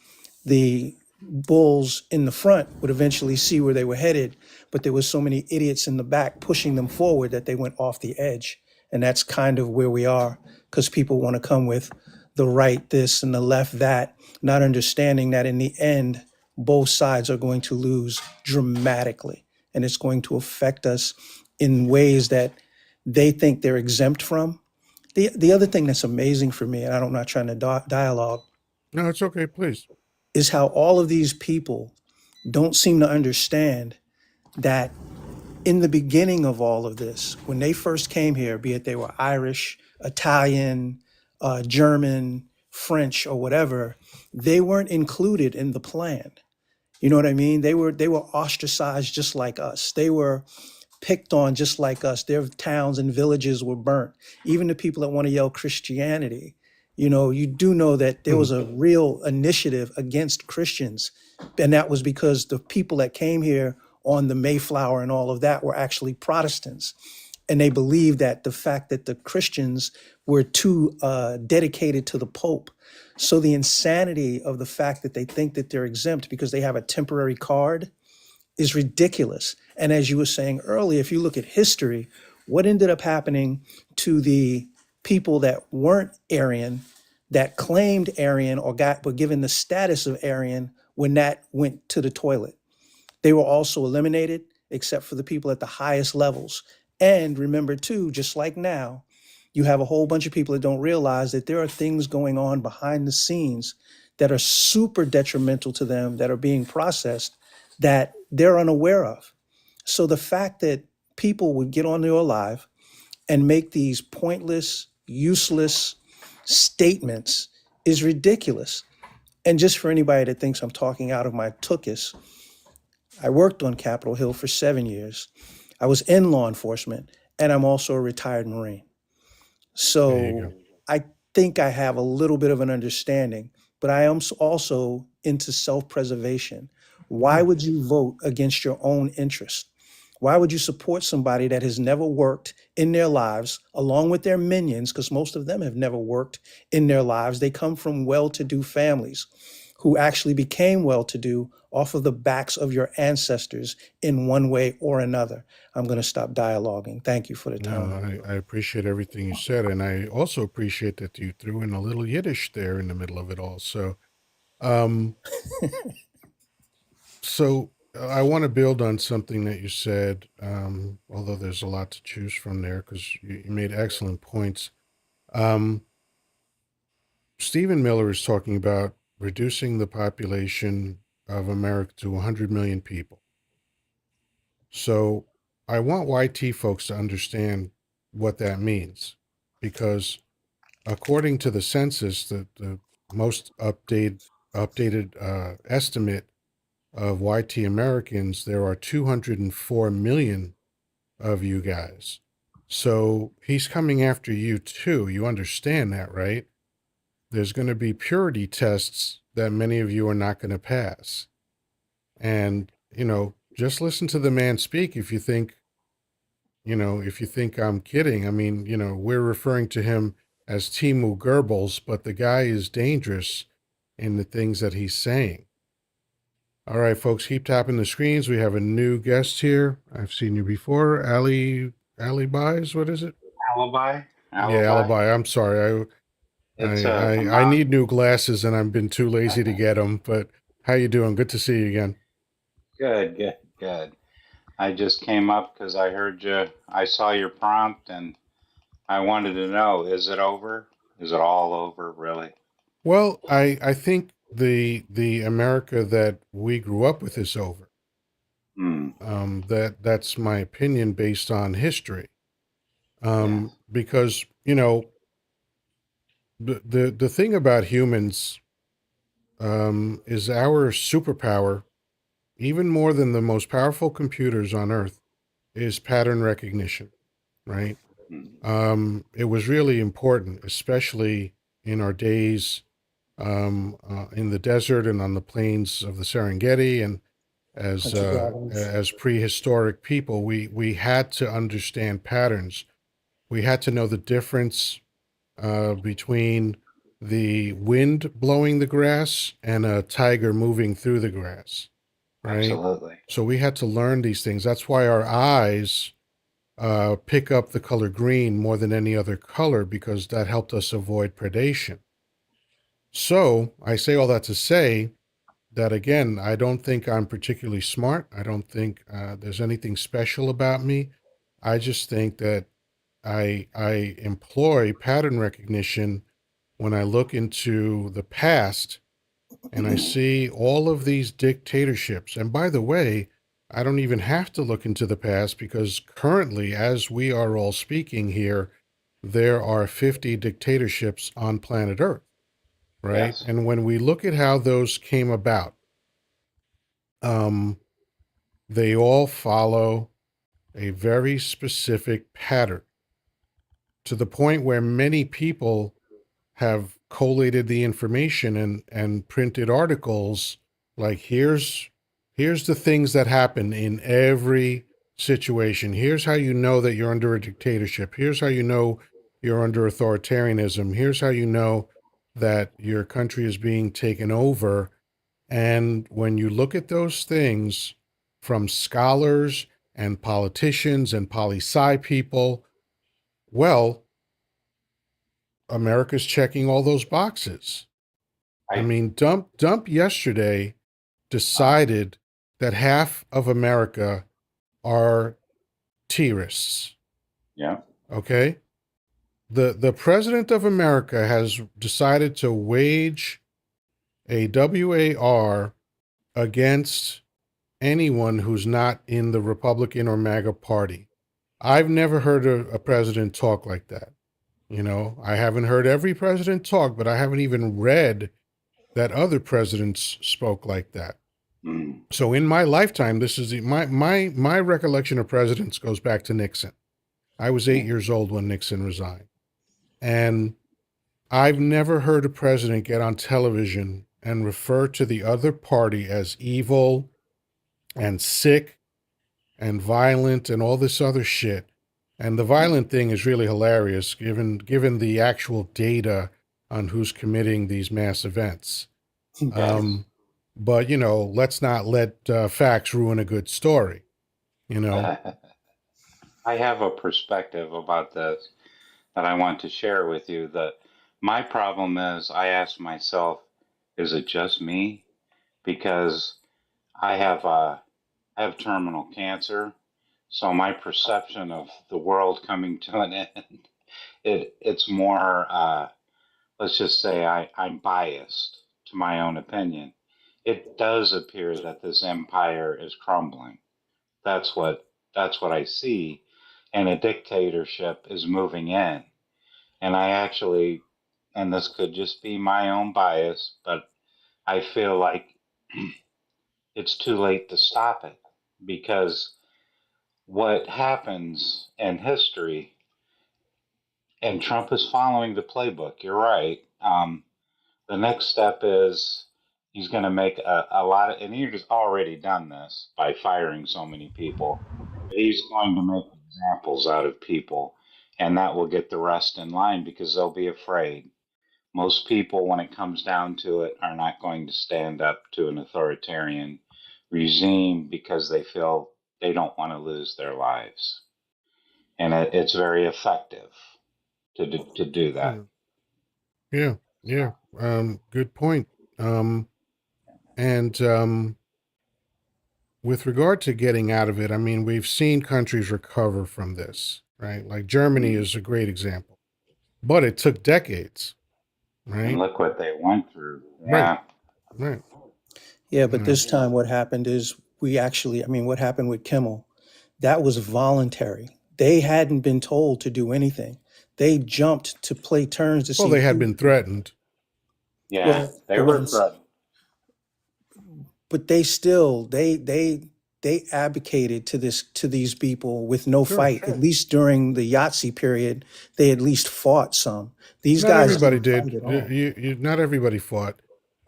Speaker 3: the bulls in the front would eventually see where they were headed, but there was so many idiots in the back pushing them forward that they went off the edge. And that's kind of where we are because people want to come with the right this and the left that, not understanding that in the end, both sides are going to lose dramatically. And it's going to affect us in ways that they think they're exempt from. The other thing that's amazing for me, and I'm not trying to dialogue,
Speaker 1: No, it's okay, please.
Speaker 3: is how all of these people don't seem to understand that in the beginning of all of this, when they first came here, be it they were Irish, Italian, German, French, or whatever, they weren't included in the plan. You know what I mean? They were ostracized just like us. They were picked on just like us. Their towns and villages were burnt. Even the people that want to yell Christianity, you do know that there
Speaker 1: Hmm.
Speaker 3: was a real initiative against Christians. And that was because the people that came here on the Mayflower and all of that were actually Protestants. And they believed that the fact that the Christians were too dedicated to the Pope. So the insanity of the fact that they think that they're exempt because they have a temporary card is ridiculous. And as you were saying earlier, if you look at history, what ended up happening to the people that weren't Aryan, that claimed Aryan or were given the status of Aryan when that went to the toilet? They were also eliminated, except for the people at the highest levels. And remember, too, just like now, you have a whole bunch of people that don't realize that there are things going on behind the scenes that are super detrimental to them that are being processed that they're unaware of. So the fact that people would get on there live and make these pointless, useless statements is ridiculous. And just for anybody that thinks I'm talking out of my tuchus, I worked on Capitol Hill for 7 years. I was in law enforcement, and I'm also a retired Marine.
Speaker 1: There you
Speaker 3: So
Speaker 1: go.
Speaker 3: I think I have a little bit of an understanding, but I am also into self preservation. Why
Speaker 1: Hmm.
Speaker 3: would you vote against your own interest? Why would you support somebody that has never worked in their lives, along with their minions? Because most of them have never worked in their lives. They come from well to do families who actually became well to do off of the backs of your ancestors in one way or another. I'm going to stop dialoguing. Thank you for the
Speaker 1: No,
Speaker 3: time.
Speaker 1: I appreciate everything you said, and I also appreciate that you threw in a little Yiddish there in the middle of it all. So, um, I want to build on something that you said, although there's a lot to choose from there because you made excellent points. Um, Stephen Miller is talking about reducing the population of America to 100 million people. So I want YT folks to understand what that means because according to the census, the most updated estimate of YT Americans, there are 204 million of you guys. So he's coming after you too. You understand that, right? There's going to be purity tests that many of you are not going to pass. And, just listen to the man speak if you think, if you think I'm kidding. I mean, we're referring to him as Timu Goebbels, but the guy is dangerous in the things that he's saying. All right, folks, keep tapping the screens. We have a new guest here. I've seen you before. Alibis, what is it?
Speaker 4: Alibi?
Speaker 1: Yeah,
Speaker 4: Alibi?
Speaker 1: Alibi. I'm sorry. I,
Speaker 4: It's a
Speaker 1: I, I
Speaker 4: mock.
Speaker 1: need new glasses and I've been too lazy to get them, but how you doing? Good to see you again.
Speaker 4: Good, good, good. I just came up because I heard you. I saw your prompt and I wanted to know, is it over? Is it all over, really?
Speaker 1: Well, I think the America that we grew up with is over.
Speaker 4: Hmm.
Speaker 1: That's my opinion based on history.
Speaker 4: Yes.
Speaker 1: Because, the thing about humans, is our superpower, even more than the most powerful computers on Earth, is pattern recognition, right?
Speaker 4: Hmm.
Speaker 1: It was really important, especially in our days in the desert and on the plains of the Serengeti, and as prehistoric people, we had to understand patterns. We had to know the difference between the wind blowing the grass and a tiger moving through the grass, right?
Speaker 4: Absolutely.
Speaker 1: So we had to learn these things. That's why our eyes pick up the color green more than any other color because that helped us avoid predation. So I say all that to say that again, I don't think I'm particularly smart. I don't think there's anything special about me. I just think that I employ pattern recognition when I look into the past and I see all of these dictatorships. And by the way, I don't even have to look into the past because currently, as we are all speaking here, there are 50 dictatorships on planet Earth, right?
Speaker 4: Yes.
Speaker 1: And when we look at how those came about, um, they all follow a very specific pattern to the point where many people have collated the information and printed articles like here's the things that happen in every situation. Here's how you know that you're under a dictatorship. Here's how you know you're under authoritarianism. Here's how you know that your country is being taken over. And when you look at those things from scholars and politicians and poli-sci people, well, America's checking all those boxes. I
Speaker 4: I,
Speaker 1: mean, Dump yesterday
Speaker 4: uh,
Speaker 1: decided that half of America are terrorists.
Speaker 4: yeah.
Speaker 1: Okay? The president of America has decided to wage a WAR against anyone who's not in the Republican or MAGA party. I've never heard a president talk like that. I haven't heard every president talk, but I haven't even read that other presidents spoke like that.
Speaker 4: Hmm.
Speaker 1: So in my lifetime, this is my recollection of presidents goes back to Nixon. I was 8 years old when Nixon resigned. And I've never heard a president get on television and refer to the other party as evil and sick and violent and all this other shit. And the violent thing is really hilarious given the actual data on who's committing these mass events.
Speaker 4: Yes.
Speaker 1: But let's not let facts ruin a good story. You know.
Speaker 4: I have a perspective about this that I want to share with you. That my problem is I ask myself, is it just me? Because I have I have terminal cancer, so my perception of the world coming to an end, it's more let's just say I'm biased to my own opinion. It does appear that this empire is crumbling. That's what that's what I see, and a dictatorship is moving in. And I actually, and this could just be my own bias, but I feel like it's too late to stop it because what happens in history, and Trump is following the playbook. You're right. The next step is he's going to make a lot of, and he's already done this by firing so many people. But he's going to make examples out of people, and that will get the rest in line because they'll be afraid. Most people, when it comes down to it, are not going to stand up to an authoritarian regime because they feel they don't want to lose their lives. And it's very effective to do that.
Speaker 1: Yeah. Yeah. Yeah. Good point. And with regard to getting out of it, I mean, we've seen countries recover from this, right? Like Germany is a great example, but it took decades,
Speaker 4: And
Speaker 1: right?
Speaker 4: look what they went through.
Speaker 1: Right.
Speaker 4: Yeah.
Speaker 1: Right.
Speaker 3: Yeah,
Speaker 1: You
Speaker 3: but
Speaker 1: know.
Speaker 3: this time what happened is we actually, I mean, what happened with Kimmel, that was voluntary. They hadn't been told to do anything. They jumped to play turns to
Speaker 1: Well,
Speaker 3: see
Speaker 1: they had
Speaker 3: who,
Speaker 1: been threatened.
Speaker 4: Yeah.
Speaker 3: well,
Speaker 4: They
Speaker 3: but what
Speaker 4: were
Speaker 3: I'm,
Speaker 4: threatened.
Speaker 3: but they still, they advocated to these people with no
Speaker 1: Sure.
Speaker 3: fight. At least during the Yahtzee period, they at least fought some. These
Speaker 1: Not
Speaker 3: guys
Speaker 1: everybody
Speaker 3: didn't
Speaker 1: did.
Speaker 3: fight at all.
Speaker 1: Not everybody fought.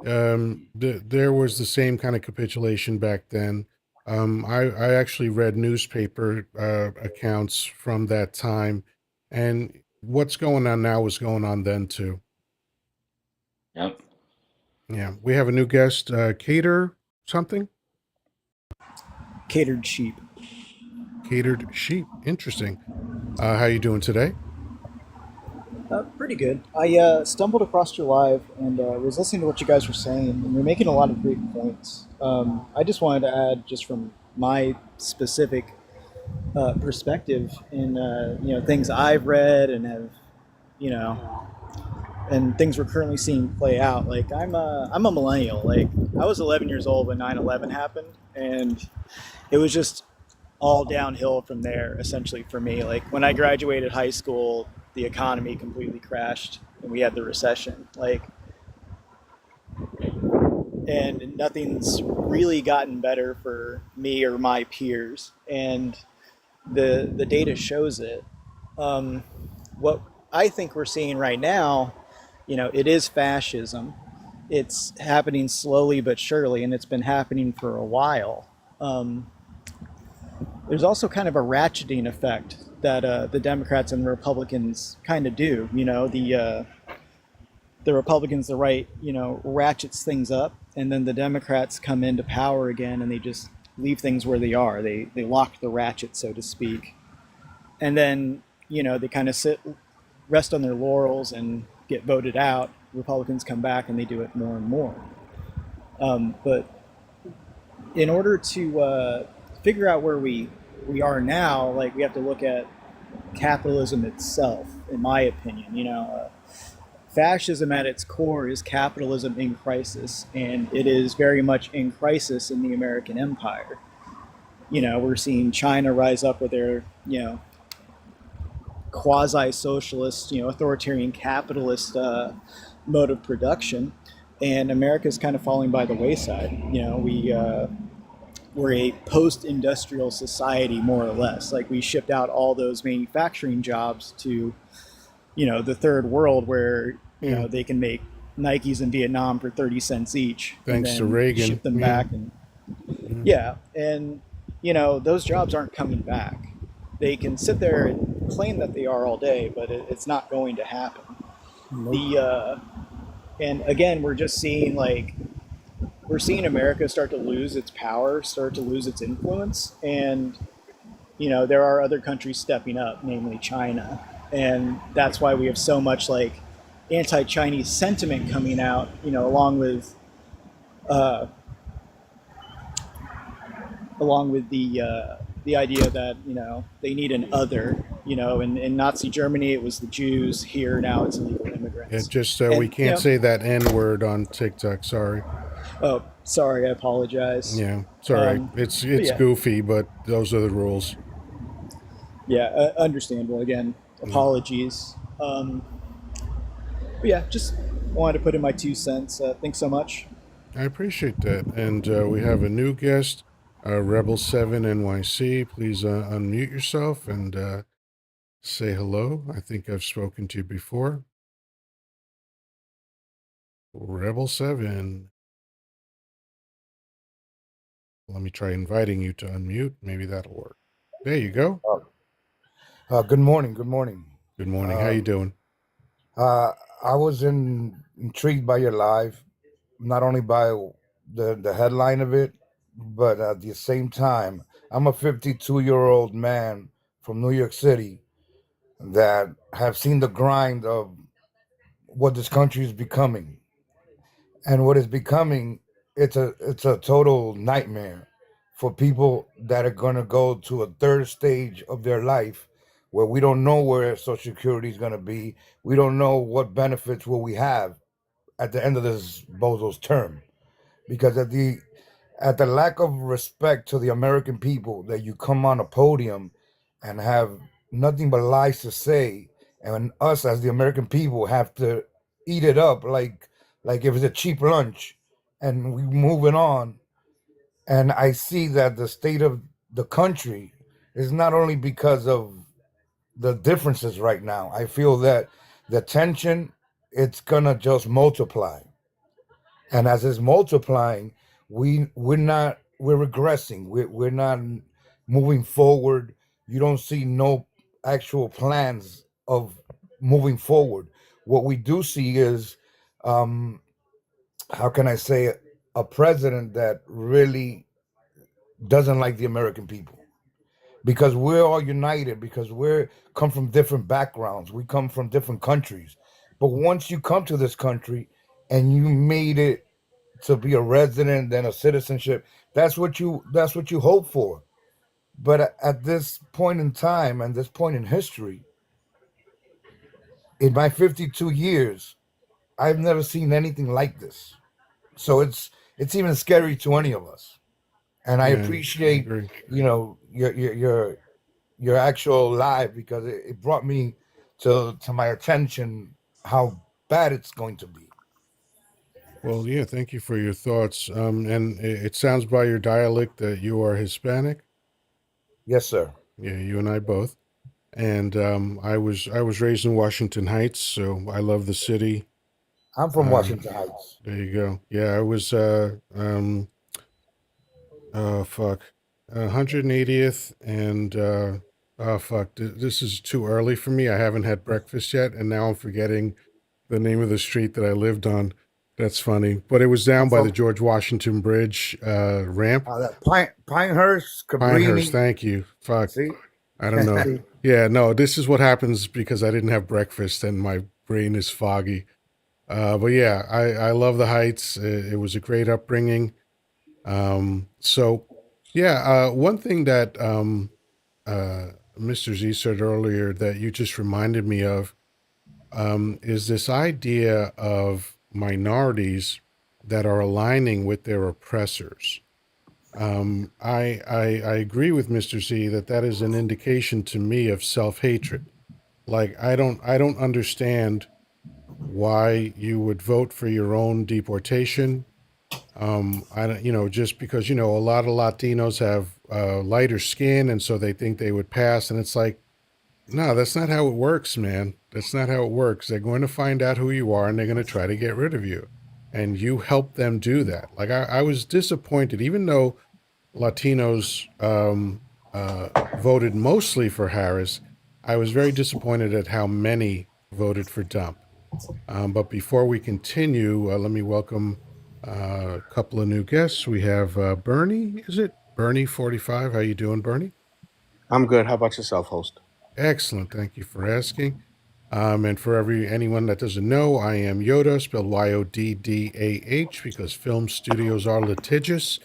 Speaker 1: There was the same kind of capitulation back then. I actually read newspaper accounts from that time, and what's going on now was going on then too.
Speaker 4: Yep.
Speaker 1: Yeah, we have a new guest, Cater something,
Speaker 5: Catered sheep.
Speaker 1: Catered Sheep. Interesting. How you doing today?
Speaker 5: Pretty good. I stumbled across your live and was listening to what you guys were saying, and you're making a lot of great points. I just wanted to add, just from my specific perspective, in things I've read and have you know and things we're currently seeing play out. Like I'm a millennial. Like I was 11 years old when 9/11 happened, and it was just all downhill from there, essentially, for me. Like when I graduated high school, the economy completely crashed and we had the recession. Like, and nothing's really gotten better for me or my peers. And the data shows it. Um, what I think we're seeing right now, it is fascism. It's happening slowly but surely, and it's been happening for a while. Um, there's also kind of a ratcheting effect that the Democrats and the Republicans kind of do. The Republicans, the right, ratchets things up, and then the Democrats come into power again, and they just leave things where they are. They lock the ratchet, so to speak, and then they kind of rest on their laurels, and get voted out. Republicans come back, and they do it more and more. But in order to figure out where we are now, like we have to look at capitalism itself, in my opinion. Fascism at its core is capitalism in crisis, and it is very much in crisis in the American empire. We're seeing China rise up with their, quasi-socialist, authoritarian capitalist mode of production, and America's kind of falling by the wayside. We're a post-industrial society, more or less. Like we shipped out all those manufacturing jobs to, the third world, where
Speaker 1: Yeah.
Speaker 5: they can make Nikes in Vietnam for 30 cents each, and
Speaker 1: Thanks to
Speaker 5: then
Speaker 1: Reagan.
Speaker 5: ship them
Speaker 1: Yeah.
Speaker 5: back. And
Speaker 1: Yeah.
Speaker 5: yeah, and those jobs aren't coming back. They can sit there and claim that they are all day, but it's not going to happen.
Speaker 3: Nope.
Speaker 5: The And again, we're just seeing like we're seeing America start to lose its power, start to lose its influence, and there are other countries stepping up, namely China, and that's why we have so much like anti-Chinese sentiment coming out. Uh, along with the idea that they need an other. In Nazi Germany it was the Jews. Here now it's illegal
Speaker 1: Yeah,
Speaker 5: immigrants.
Speaker 1: just we
Speaker 5: And
Speaker 1: can't say that N word on TikTok. Sorry.
Speaker 5: oh, sorry, I apologize.
Speaker 1: Yeah, it's all right.
Speaker 5: But
Speaker 1: It's
Speaker 5: yeah,
Speaker 1: goofy, but those are the rules.
Speaker 5: yeah, understandable. Again,
Speaker 1: Yeah.
Speaker 5: apologies. But yeah, just wanted to put in my 2 cents. Thanks so much.
Speaker 1: I appreciate that. And we have a new guest, Rebel 7 NYC. Please unmute yourself and say hello. I think I've spoken to you before. Rebel 7. Let me try inviting you to unmute. Maybe that'll work. There you go.
Speaker 6: Good morning. Good morning.
Speaker 1: Good morning. How you
Speaker 6: Um,
Speaker 1: doing?
Speaker 6: uh, I was intrigued by your live, not only by the headline of it, but at the same time, I'm a 52-year-old man from New York City that have seen the grind of what this country is becoming, and what is becoming. It's a total nightmare for people that are going to go to a third stage of their life where we don't know where social security is going to be. We don't know what benefits will we have at the end of this bozo's term, because at the lack of respect to the American people, that you come on a podium and have nothing but lies to say, and us as the American people have to eat it up like if it's a cheap lunch, and we moving on. And I see that the state of the country is not only because of the differences right now. I feel that the tension, it's gonna just multiply, and as it's multiplying, we're regressing. We're not moving forward. You don't see no actual plans of moving forward. What we do see is, um, how can I say it, a president that really doesn't like the American people, because we're all united, because we're come from different backgrounds, we come from different countries. But once you come to this country and you made it to be a resident and a citizenship, that's what you hope for. But at this point in time and this point in history, in my 52 years, I've never seen anything like this. So it's even scary to any of us. And I
Speaker 1: Yeah, I
Speaker 6: appreciate,
Speaker 1: agree.
Speaker 6: your actual live, because it brought me to my attention how bad it's going to be.
Speaker 1: Well, yeah, thank you for your thoughts. And it sounds by your dialect that you are Hispanic.
Speaker 6: Yes, sir.
Speaker 1: Yeah, you and I both. And I was raised in Washington Heights, so I love the city.
Speaker 6: I'm from
Speaker 1: Uh,
Speaker 6: Washington Heights.
Speaker 1: there you go. Yeah, I was fuck, 180th and oh fuck, this is too early for me. I haven't had breakfast yet, and now I'm forgetting the name of the street that I lived on. That's funny, but it was
Speaker 6: I'm
Speaker 1: down by the
Speaker 6: from
Speaker 1: George Washington Bridge ramp.
Speaker 6: that Pinehurst,
Speaker 1: Pinehurst,
Speaker 6: Cabrini.
Speaker 1: thank you. Fuck,
Speaker 6: See,
Speaker 1: I don't know.
Speaker 6: see.
Speaker 1: Yeah, no, this is what happens because I didn't have breakfast and my brain is foggy. But yeah, I love the Heights. It was a great upbringing. So yeah, one thing that uh, Mr. Z said earlier that you just reminded me of is this idea of minorities that are aligning with their oppressors. I agree with Mr. Z that that is an indication to me of self-hatred. Like I don't understand why you would vote for your own deportation. I don't, just because, a lot of Latinos have lighter skin and so they think they would pass. And it's like, no, that's not how it works, man. That's not how it works. They're going to find out who you are and they're going to try to get rid of you. And you help them do that. Like I was disappointed, even though Latinos voted mostly for Harris, I was very disappointed at how many voted for Dump. But before we continue, let me welcome A couple of new guests. We have Bernie. Is it Bernie 45? How you doing, Bernie?
Speaker 7: I'm good. How about yourself, host?
Speaker 1: Excellent. Thank you for asking. And for anyone that doesn't know, I am Yoda, spelled Yoddah, because film studios are litigious.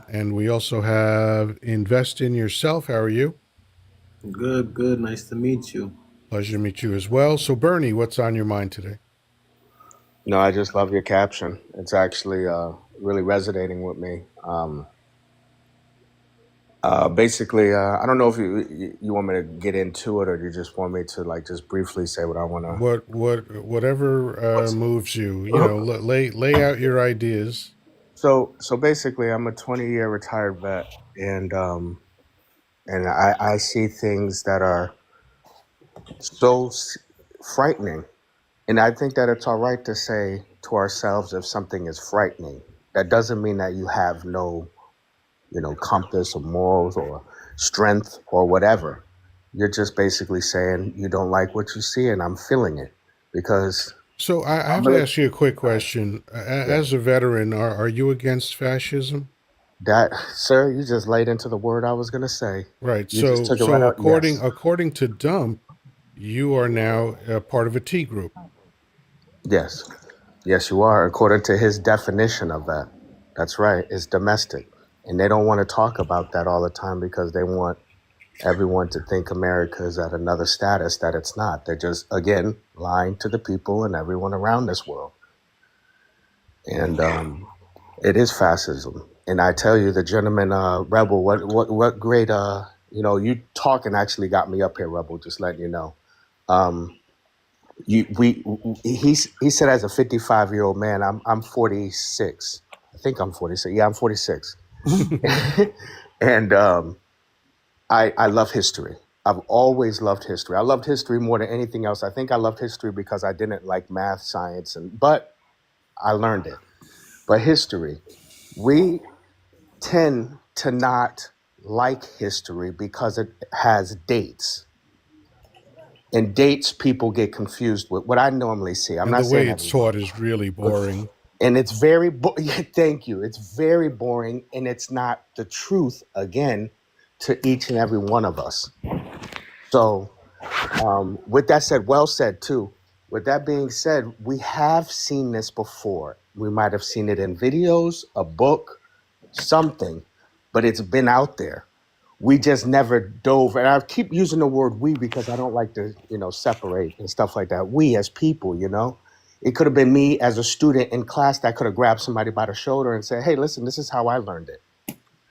Speaker 1: And we also have Invest in Yourself. How are you?
Speaker 8: Good, good. Nice to meet you.
Speaker 1: Pleasure to meet you as well. So, Bernie, what's on your mind today?
Speaker 7: No, I just love your caption. It's actually really resonating with me. Basically, I don't know if you want me to get into it, or you just want me to like just briefly say what I want to.
Speaker 1: Whatever
Speaker 7: What's
Speaker 1: moves you. You know, lay out your ideas.
Speaker 7: so basically, I'm a 20-year retired vet, and I see things that are so frightening, and I think that it's all right to say to ourselves if something is frightening. That doesn't mean that you have no compass or morals or strength or whatever. You're just basically saying you don't like what you see, and I'm feeling it because
Speaker 1: So I
Speaker 7: I'm
Speaker 1: have to
Speaker 7: really,
Speaker 1: ask you a quick question.
Speaker 7: yeah.
Speaker 1: As a veteran, are you against fascism?
Speaker 7: That, sir, you just laid into the word I was gonna say.
Speaker 1: Right.
Speaker 7: You just
Speaker 1: So
Speaker 7: took it right
Speaker 1: so
Speaker 7: out. Yes,
Speaker 1: according to Dump, you are now part of a T group.
Speaker 7: yes, yes, you are. According to his definition of that, that's right. It's domestic, and they don't want to talk about that all the time because they want everyone to think America is at another status that it's not. They're just, again, lying to the people and everyone around this world. And it is fascism. And I tell you, the gentleman, Rebel, what great, you talking actually got me up here, Rebel, just letting you know. Um, he said as a 55-year-old man, I'm 46. I think I'm 46. Yeah, I'm 46. And I love history. I've always loved history. I loved history more than anything else. I think I loved history because I didn't like math, science, but I learned it. But history, we tend to not like history because it has dates. And dates people get confused with what I normally see. I'm
Speaker 1: And
Speaker 7: not
Speaker 1: the
Speaker 7: saying
Speaker 1: way it's
Speaker 7: everyone,
Speaker 1: taught is really
Speaker 7: but
Speaker 1: boring.
Speaker 7: and it's very thank you. It's very boring and it's not the truth again to each and every one of us. So with that said, well said too. With that being said, we have seen this before. We might have seen it in videos, a book, something, but it's been out there. We just never dove. And I keep using the word we because I don't like to, separate and stuff like that. We as people. It could have been me as a student in class that could have grabbed somebody by the shoulder and said, hey, listen, this is how I learned it.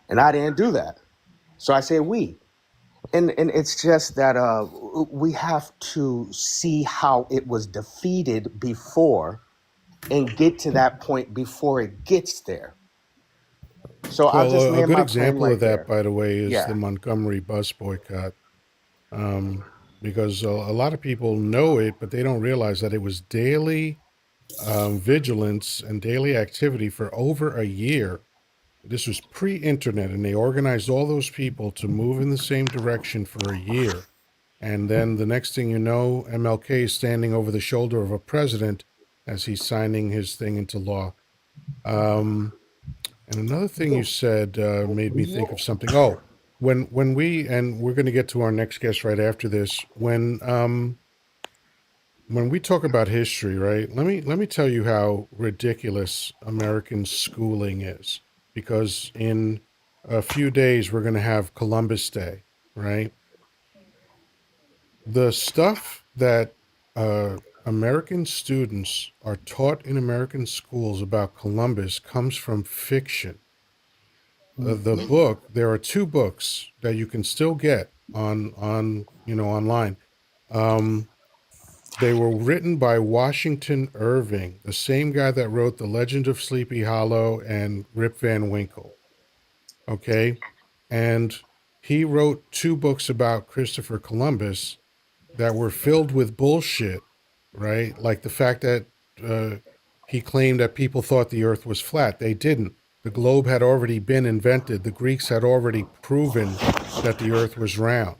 Speaker 7: And I didn't do that. So I say we. And it's just that we have to see how it was defeated before and get to that point before it gets there. So I'll
Speaker 1: Well,
Speaker 7: just
Speaker 1: a
Speaker 7: land
Speaker 1: good
Speaker 7: my plane
Speaker 1: example of
Speaker 7: right
Speaker 1: that,
Speaker 7: there.
Speaker 1: by the way, is the
Speaker 7: Yeah.
Speaker 1: Montgomery bus boycott. Um, because a lot of people know it, but they don't realize that it was daily vigilance and daily activity for over a year. This was pre-internet, and they organized all those people to move in the same direction for a year. And then the next thing you know, MLK is standing over the shoulder of a president as he's signing his thing into law. Um, and another thing you said made me think of something. Oh, when we and we're going to get to our next guest right after this. When we talk about history, right? Let me tell you how ridiculous American schooling is. Because in a few days we're going to have Columbus Day, right? The stuff that American students are taught in American schools about Columbus comes from fiction. The book, there are two books that you can still get on online. Um, they were written by Washington Irving, the same guy that wrote The Legend of Sleepy Hollow and Rip Van Winkle. Okay, and he wrote two books about Christopher Columbus that were filled with bullshit, right? Like the fact that uh, he claimed that people thought the earth was flat. They didn't. The globe had already been invented. The Greeks had already proven that the earth was round,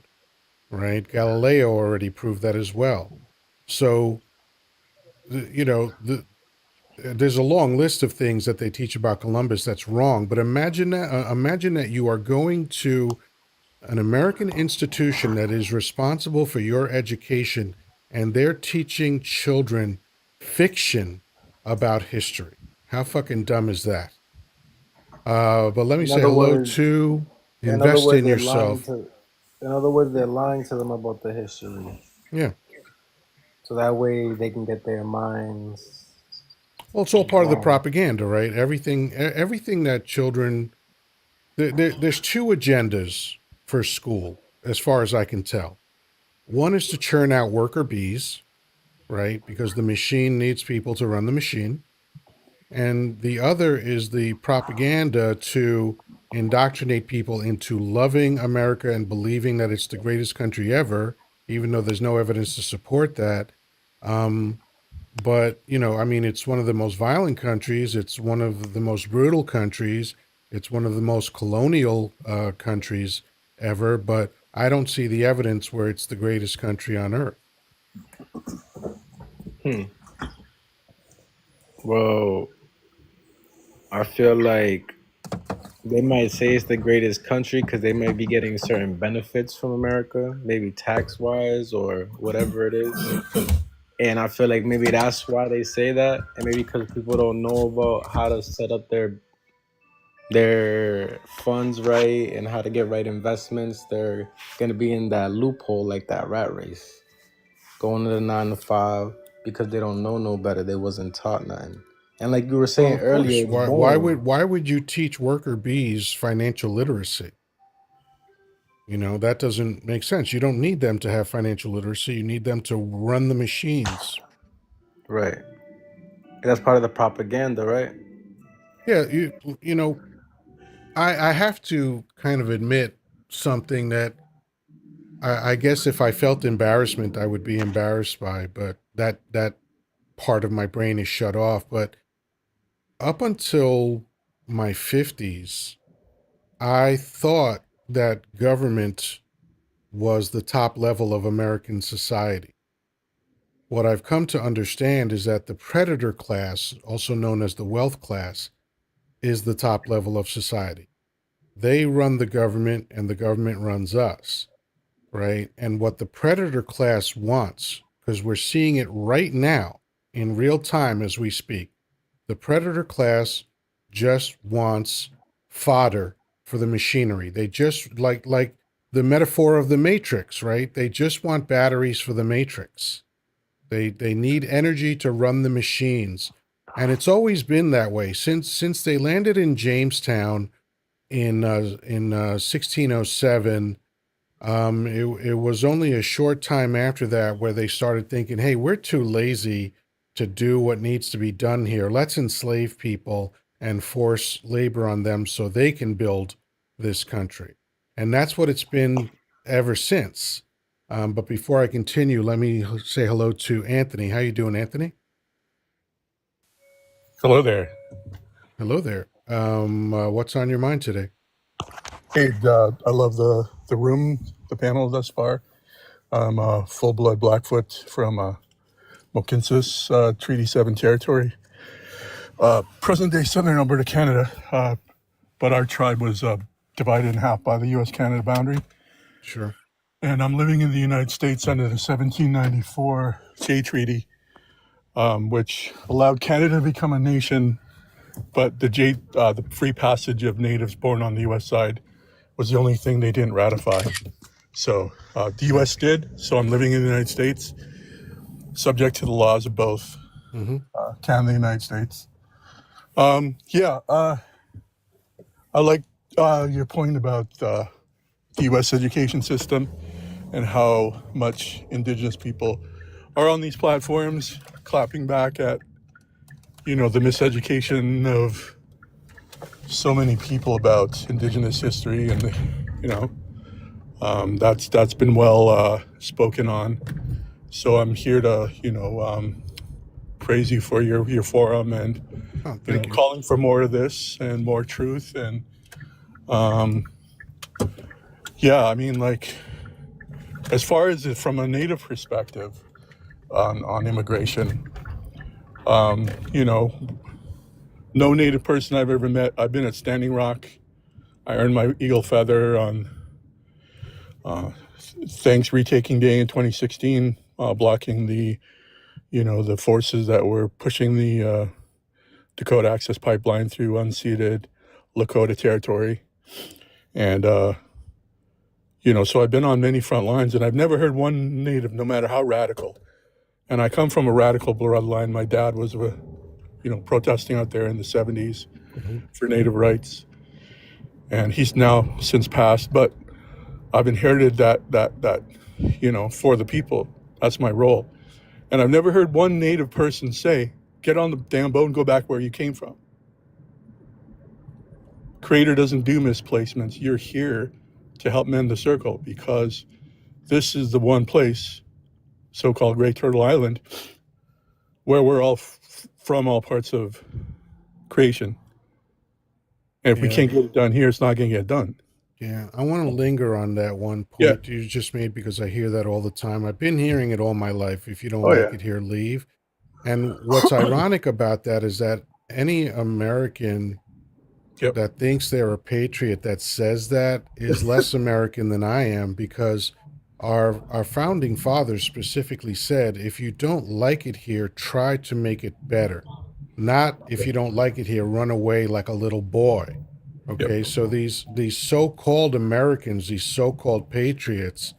Speaker 1: right? Galileo already proved that as well. So, you know, there's a long list of things that they teach about Columbus that's wrong. But imagine that you are going to an American institution that is responsible for your education, and they're teaching children fiction about history. How fucking dumb is that? But let me
Speaker 8: In
Speaker 1: say
Speaker 8: other
Speaker 1: hello
Speaker 8: words,
Speaker 1: to
Speaker 8: in other
Speaker 1: invest
Speaker 8: words,
Speaker 1: in
Speaker 8: they're lying
Speaker 1: yourself.
Speaker 8: to. In other words, they're lying to them about the history,
Speaker 1: Yeah.
Speaker 8: so that way they can get their minds
Speaker 1: Well, it's all part of the
Speaker 8: wrong.
Speaker 1: propaganda, right? Everything that children, there's two agendas for school, as far as I can tell. One is to churn out worker bees, right? Because the machine needs people to run the machine. And the other is the propaganda to indoctrinate people into loving America and believing that it's the greatest country ever, even though there's no evidence to support that. Um, but, I mean, it's one of the most violent countries. It's one of the most brutal countries. It's one of the most colonial countries ever. But I don't see the evidence where it's the greatest country on earth.
Speaker 8: Well, I feel like they might say it's the greatest country because they might be getting certain benefits from America, maybe tax wise or whatever it is. And I feel like maybe that's why they say that, and maybe because people don't know about how to set up their funds right and how to get right investments, they're gonna be in that loophole like that rat race, going to the 9 to 5 because they don't know no better. They wasn't taught nothing. And like you were
Speaker 1: Well,
Speaker 8: saying
Speaker 1: of course.
Speaker 8: earlier, it's boring.
Speaker 1: Why would you teach worker bees financial literacy? That doesn't make sense. You don't need them to have financial literacy. You need them to run the machines.
Speaker 8: Right. That's part of the propaganda, right?
Speaker 1: Yeah, you know, I have to kind of admit something that I guess if I felt embarrassment, I would be embarrassed by, but that part of my brain is shut off. But up until my 50s, I thought that government was the top level of American society. What I've come to understand is that the predator class, also known as the wealth class, is the top level of society. They run the government and the government runs us, right? And what the predator class wants, because we're seeing it right now in real time as we speak, the predator class just wants fodder for the machinery. They just like the metaphor of the matrix, right? They just want batteries for the matrix. They need energy to run the machines. And it's always been that way since they landed in Jamestown in 1607. It was only a short time after that where they started thinking, hey, we're too lazy to do what needs to be done here. Let's enslave people and force labor on them so they can build this country. And that's what it's been ever since. But before I continue, let me say hello to Anthony. How you doing, Anthony?
Speaker 9: Hello there.
Speaker 1: Hello there. What's on your mind today?
Speaker 9: Hey, I love the room, the panel thus far. I'm full blood Blackfoot from Mohkinstsis, Treaty 7 territory, present day southern Alberta, Canada. But our tribe was divided in half by the US Canada boundary.
Speaker 1: Sure.
Speaker 9: And I'm living in the United States under the 1794 Jay Treaty, which allowed Canada to become a nation, but the free passage of natives born on the US side was the only thing they didn't ratify. So the U.S. did. So I'm living in the United States, subject to the laws of both
Speaker 1: Mm-hmm.
Speaker 9: Canada and the United States. I like your point about the U.S. education system and how much Indigenous people are on these platforms clapping back at, the miseducation of so many people about Indigenous history, and that's been well spoken on. So I'm here to praise you for your forum and
Speaker 1: Oh, thank you.
Speaker 9: calling for more of this and more truth. And I mean, like, as far as from a Native perspective on immigration, You know, no native person I've ever met. I've been at Standing Rock. I earned my eagle feather on Thanks Retaking Day in 2016, blocking the forces that were pushing the Dakota Access Pipeline through unceded Lakota territory. And, so I've been on many front lines, and I've never heard one native, no matter how radical. And I come from a radical bloodline. My dad was, protesting out there in the 70s for native rights. And he's now since passed, but I've inherited that, for the people. That's my role. And I've never heard one native person say, get on the damn boat and go back where you came from. Creator doesn't do misplacements. You're here to help mend the circle, because this is the one place, so-called Great Turtle Island, where we're all from all parts of creation. And if we can't get it done here, it's not going to get done.
Speaker 1: Yeah, I want to linger on that one
Speaker 9: Yeah.
Speaker 1: point you just made, because I hear that all the time. I've been hearing it all my life. If you don't
Speaker 9: Oh,
Speaker 1: like
Speaker 9: yeah.
Speaker 1: it here, leave. And what's ironic about that is that any American
Speaker 9: Yep.
Speaker 1: that thinks they're a patriot that says that is less American than I am, because our founding fathers specifically said, if you don't like it here, try to make it better. Not, if you don't like it here, run away like a little boy. Okay, so these so-called Americans, these so-called patriots,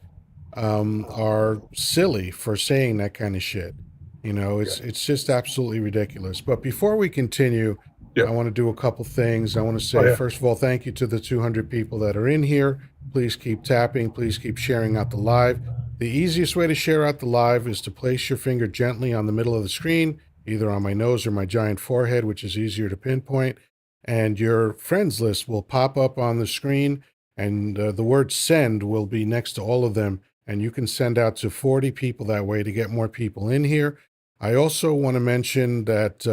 Speaker 1: are silly for saying that kind of shit. It's just absolutely ridiculous. But before we continue, I want to do a couple things. I want to say, first of all, thank you to the 200 people that are in here. Please keep tapping. Please keep sharing out the live. The easiest way to share out the live is to place your finger gently on the middle of the screen, either on my nose or my giant forehead, which is easier to pinpoint. And your friends list will pop up on the screen, and the word send will be next to all of them. And you can send out to 40 people that way to get more people in here. I also want to mention that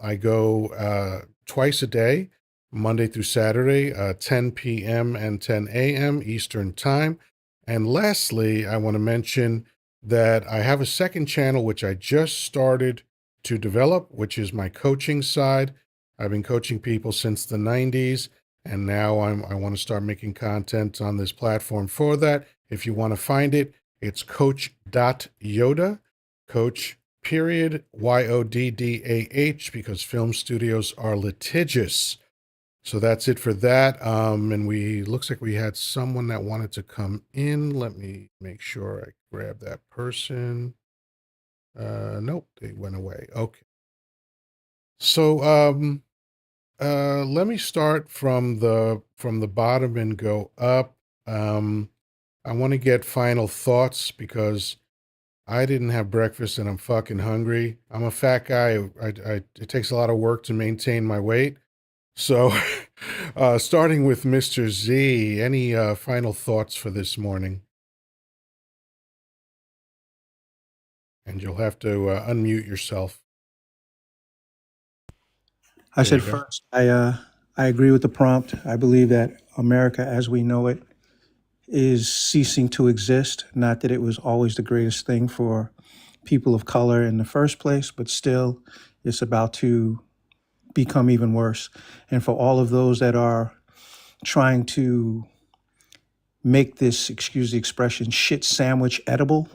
Speaker 1: I go twice a day, Monday through Saturday, 10 p.m. and 10 a.m. Eastern Time. And lastly, I want to mention that I have a second channel which I just started to develop, which is my coaching side. I've been coaching people since the 90s, and now I want to start making content on this platform for that. If you want to find it, it's coach.yoddah, coach period Yoddah, because film studios are litigious. So that's it for that. And looks like we had someone that wanted to come in. Let me make sure I grab that person. Nope, they went away. Okay. So let me start from the bottom and go up. I want to get final thoughts, because I didn't have breakfast and I'm fucking hungry. I'm a fat guy. It takes a lot of work to maintain my weight. So, starting with Mr. Z, any final thoughts for this morning? And you'll have to unmute yourself.
Speaker 3: I
Speaker 1: There
Speaker 3: said
Speaker 1: you go.
Speaker 3: first, I agree with the prompt. I believe that America as we know it is ceasing to exist. Not that it was always the greatest thing for people of color in the first place, but still it's about to become even worse. And for all of those that are trying to make this, excuse the expression, shit sandwich edible,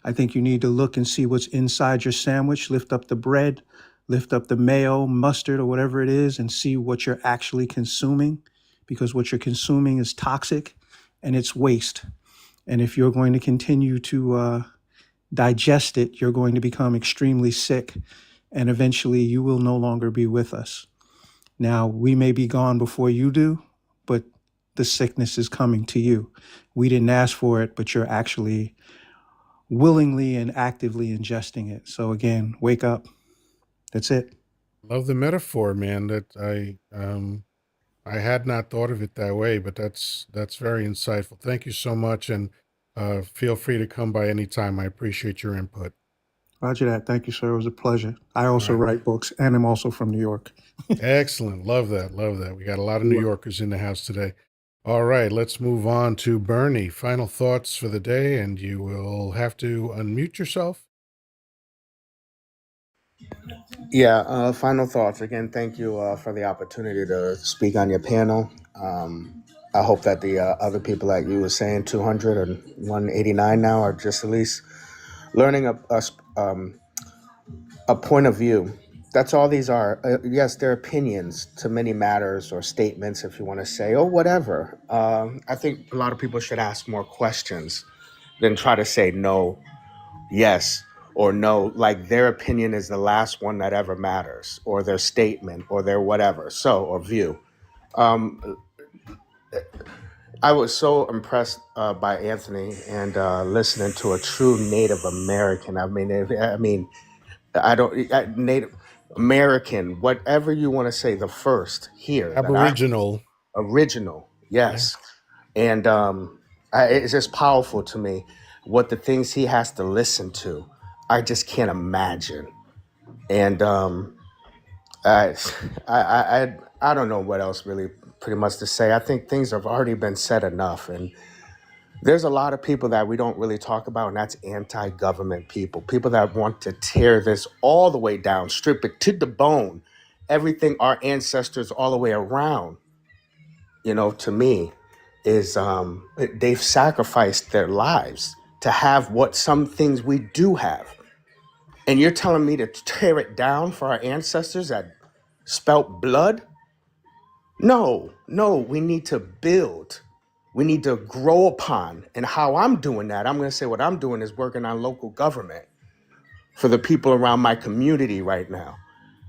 Speaker 3: I think you need to look and see what's inside your sandwich, lift up the bread, lift up the mayo, mustard, or whatever it is, and see what you're actually consuming, because what you're consuming is toxic and it's waste. And if you're going to continue to digest it, you're going to become extremely sick, and eventually you will no longer be with us. Now, we may be gone before you do, but the sickness is coming to you. We didn't ask for it, but you're actually willingly and actively ingesting it. So again, wake up. That's it.
Speaker 1: Love the metaphor, man. That I had not thought of it that way, but that's very insightful. Thank you so much, and feel free to come by anytime. I appreciate your input.
Speaker 3: Roger that. Thank you, sir. It was a pleasure. I also
Speaker 1: All right.
Speaker 3: write books, and I'm also from New York.
Speaker 1: Excellent. Love that. Love that. We got a lot of New Yorkers in the house today. All right, let's move on to Bernie. Final thoughts for the day, and you will have to unmute yourself.
Speaker 7: Yeah, final thoughts. Again, thank you for the opportunity to speak on your panel. I hope that the other people, like you were saying, 200 or 189 now, are just at least learning a point of view. That's all these are. Yes, they're opinions to many matters or statements, if you want to say, or whatever. I think a lot of people should ask more questions than try to say no, yes, or no. Like their opinion is the last one that ever matters, or their statement, or their whatever, or view. Um, I was so impressed by Anthony and listening to a true Native American. I don't Native American, whatever you want to say, the first here that I
Speaker 1: Aboriginal.
Speaker 7: original,
Speaker 1: Yeah,
Speaker 7: yes, and it's just powerful to me what the things he has to listen to. I just can't imagine, and I, I don't know what else really pretty much to say. I think things have already been said enough, and there's a lot of people that we don't really talk about, and that's anti-government people, people that want to tear this all the way down, strip it to the bone, everything our ancestors all the way around, to me, is they've sacrificed their lives to have what some things we do have. And you're telling me to tear it down for our ancestors that spelt blood? No, no, we need to build. We need to grow upon. And how I'm doing that, I'm going to say what I'm doing is working on local government for the people around my community right now.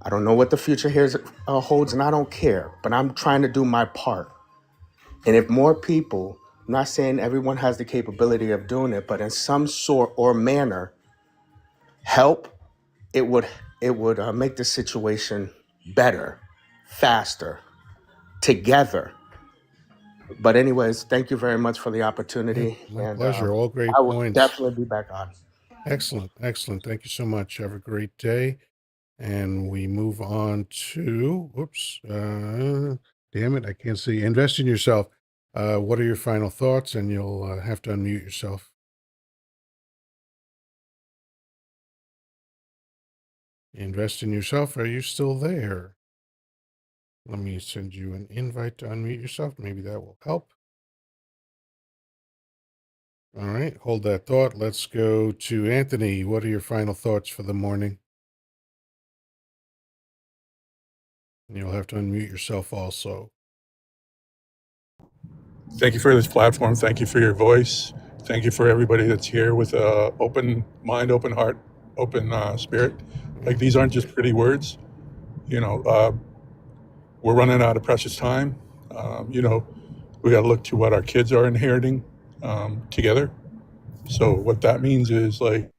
Speaker 7: I don't know what the future here holds, and I don't care, but I'm trying to do my part. And if more people, I'm not saying everyone has the capability of doing it, but in some sort or manner, help, it would make the situation better, faster, together. But anyways, thank you very much for the
Speaker 1: yeah,
Speaker 7: opportunity,
Speaker 1: my
Speaker 7: and
Speaker 1: pleasure. All
Speaker 7: I
Speaker 1: great
Speaker 7: will
Speaker 1: points.
Speaker 7: definitely be back on.
Speaker 1: Excellent, excellent. Thank you so much. Have a great day. And we move on to, whoops, damn it, I can't see. Invest in yourself. What are your final thoughts? And you'll have to unmute yourself. Invest in yourself. Are you still there? Let me send you an invite to unmute yourself. Maybe that will help. All right, hold that thought. Let's go to Anthony. What are your final thoughts for the morning? You'll have to unmute yourself also.
Speaker 9: Thank you for this platform. Thank you for your voice. Thank you for everybody that's here with a open mind, open heart, open spirit.
Speaker 1: Yeah,
Speaker 9: Like these aren't just pretty words. You know, we're running out of precious time. We got to look to what our kids are inheriting together. So what that means is like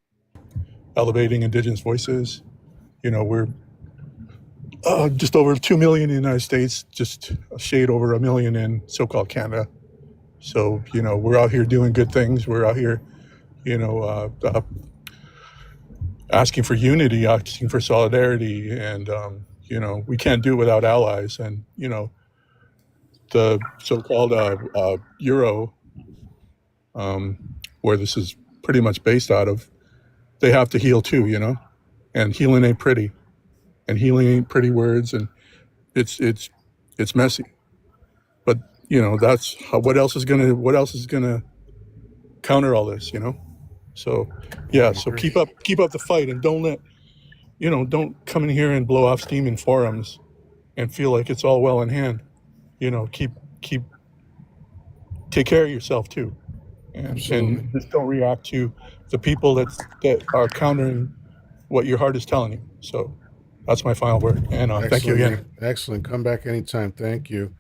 Speaker 9: elevating indigenous voices. We're just over 2 million in the United States, just a shade over a million in so-called Canada. So, we're out here doing good things. We're out here, asking for unity, asking for solidarity. And, we can't do it without allies. And, the so-called Euro, where this is pretty much based out of, they have to heal too, and healing ain't pretty, and healing ain't pretty words. And it's messy, but that's how, what else is gonna counter all this, so
Speaker 1: I
Speaker 9: yeah, so
Speaker 1: agree.
Speaker 9: keep up the fight, and don't come in here and blow off steam in forums and feel like it's all well in hand. Keep take care of yourself too,
Speaker 1: Absolutely.
Speaker 9: and just don't react to the people that are countering what your heart is telling you. So that's my final word, and thank you
Speaker 1: Excellent,
Speaker 9: again.
Speaker 1: man. Excellent. Come back anytime. Thank you.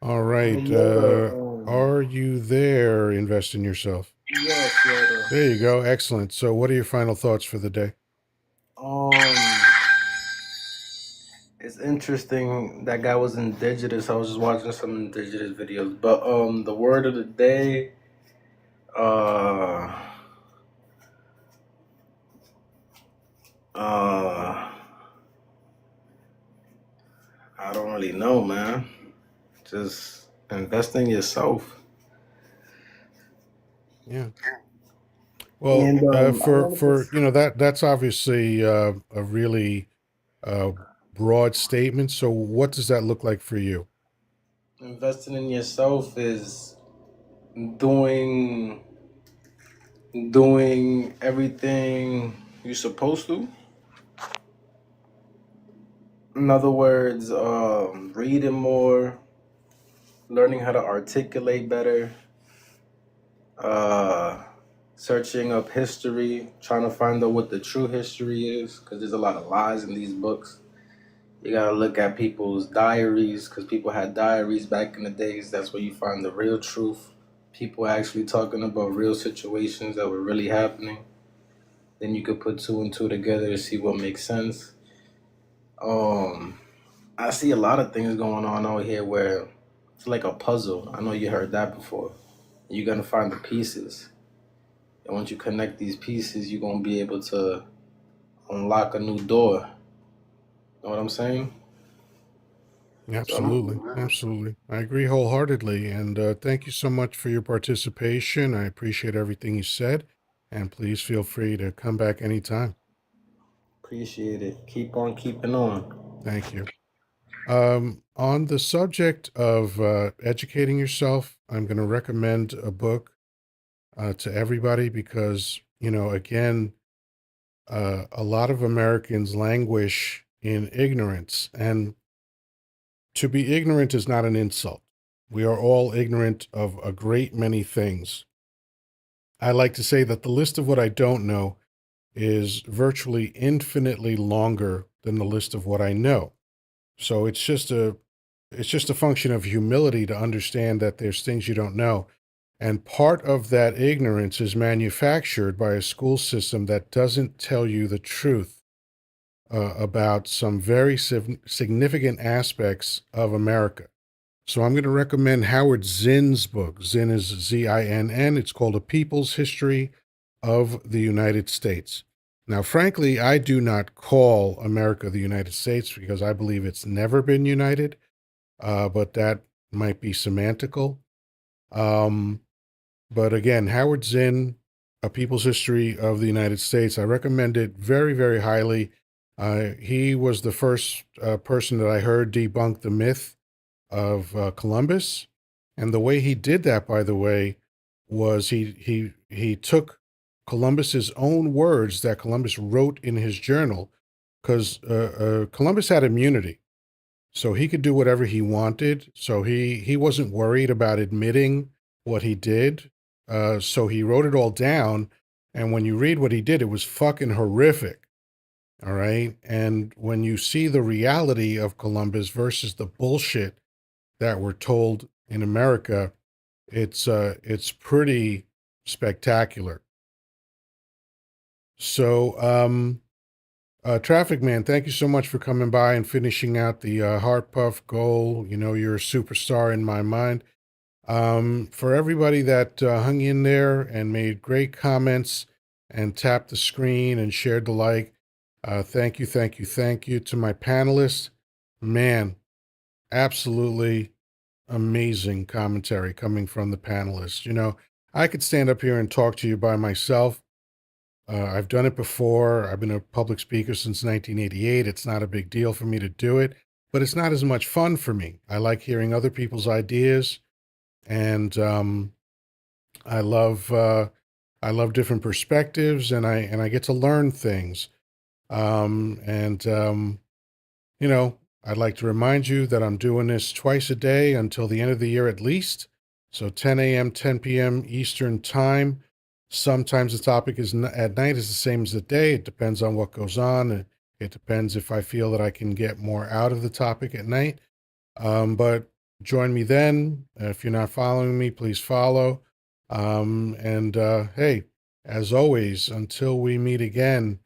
Speaker 1: All
Speaker 8: Hey,
Speaker 1: right.
Speaker 8: Yoda,
Speaker 1: Are you there? Invest in yourself.
Speaker 8: yes, Yoda.
Speaker 1: There you go. Excellent. So, what are your final thoughts for the day?
Speaker 8: Um, it's interesting that guy was indigenous. I was just watching some indigenous videos, but the word of the day, uh, uh, I don't really know, man. Just invest in yourself.
Speaker 1: Yeah. Well,
Speaker 8: And I wanted to
Speaker 1: for that's obviously a really uh, broad statement. So, what does that look like for you?
Speaker 8: investing in yourself is doing doing everything you're supposed to. In other words, reading more, learning how to articulate better, uh, searching up history, trying to find out what the true history is, because there's a lot of lies in these books. You gotta look at people's diaries, because people had diaries back in the days. That's where you find the real truth. People actually talking about real situations that were really happening. Then you could put two and two together to see what makes sense. Um, I see a lot of things going on out here where it's like a puzzle. I know you heard that before. You're gonna find the pieces, and once you connect these pieces, you're gonna be able to unlock a new door. Know what I'm saying? So,
Speaker 1: Absolutely, absolutely. I agree wholeheartedly. And thank you so much for your participation. I appreciate everything you said. And please feel free to come back anytime.
Speaker 8: appreciate it. Keep on keeping on.
Speaker 1: Thank you. On the subject of educating yourself, I'm going to recommend a book to everybody because, again, a lot of Americans languish in ignorance, and to be ignorant is not an insult. We are all ignorant of a great many things. I like to say that the list of what I don't know is virtually infinitely longer than the list of what I know. So it's just a function of humility to understand that there's things you don't know. And part of that ignorance is manufactured by a school system that doesn't tell you the truth about some very significant aspects of America. So I'm going to recommend Howard Zinn's book. Zinn is Zinn. It's called A People's History of the United States. Now, frankly, I do not call America the United States because I believe it's never been united, but that might be semantical. Um, but again, Howard Zinn, A People's History of the United States, I recommend it very, very highly. He was the first person that I heard debunk the myth of Columbus, and the way he did that, by the way, was he took Columbus's own words that Columbus wrote in his journal, because Columbus had immunity, so he could do whatever he wanted. So he wasn't worried about admitting what he did. So he wrote it all down, and when you read what he did, it was fucking horrific. All right, and when you see the reality of Columbus versus the bullshit that we're told in America, it's pretty spectacular. So, Traffic Man, thank you so much for coming by and finishing out the Heart Puff goal. You're a superstar in my mind. For everybody that hung in there and made great comments and tapped the screen and shared the like, thank you, thank you, thank you. To my panelists, man, absolutely amazing commentary coming from the panelists. I could stand up here and talk to you by myself. I've done it before. I've been a public speaker since 1988. It's not a big deal for me to do it, but it's not as much fun for me. I like hearing other people's ideas, and I love I love different perspectives, and I get to learn things. And I'd like to remind you that I'm doing this twice a day until the end of the year at least. So 10 a.m., 10 p.m. Eastern time. Sometimes the topic at night is the same as the day. It depends on what goes on. It depends if I feel that I can get more out of the topic at night. But join me then. If you're not following me, please follow. And hey, as always, until we meet again,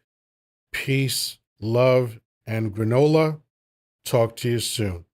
Speaker 1: peace, love, and granola. Talk to you soon.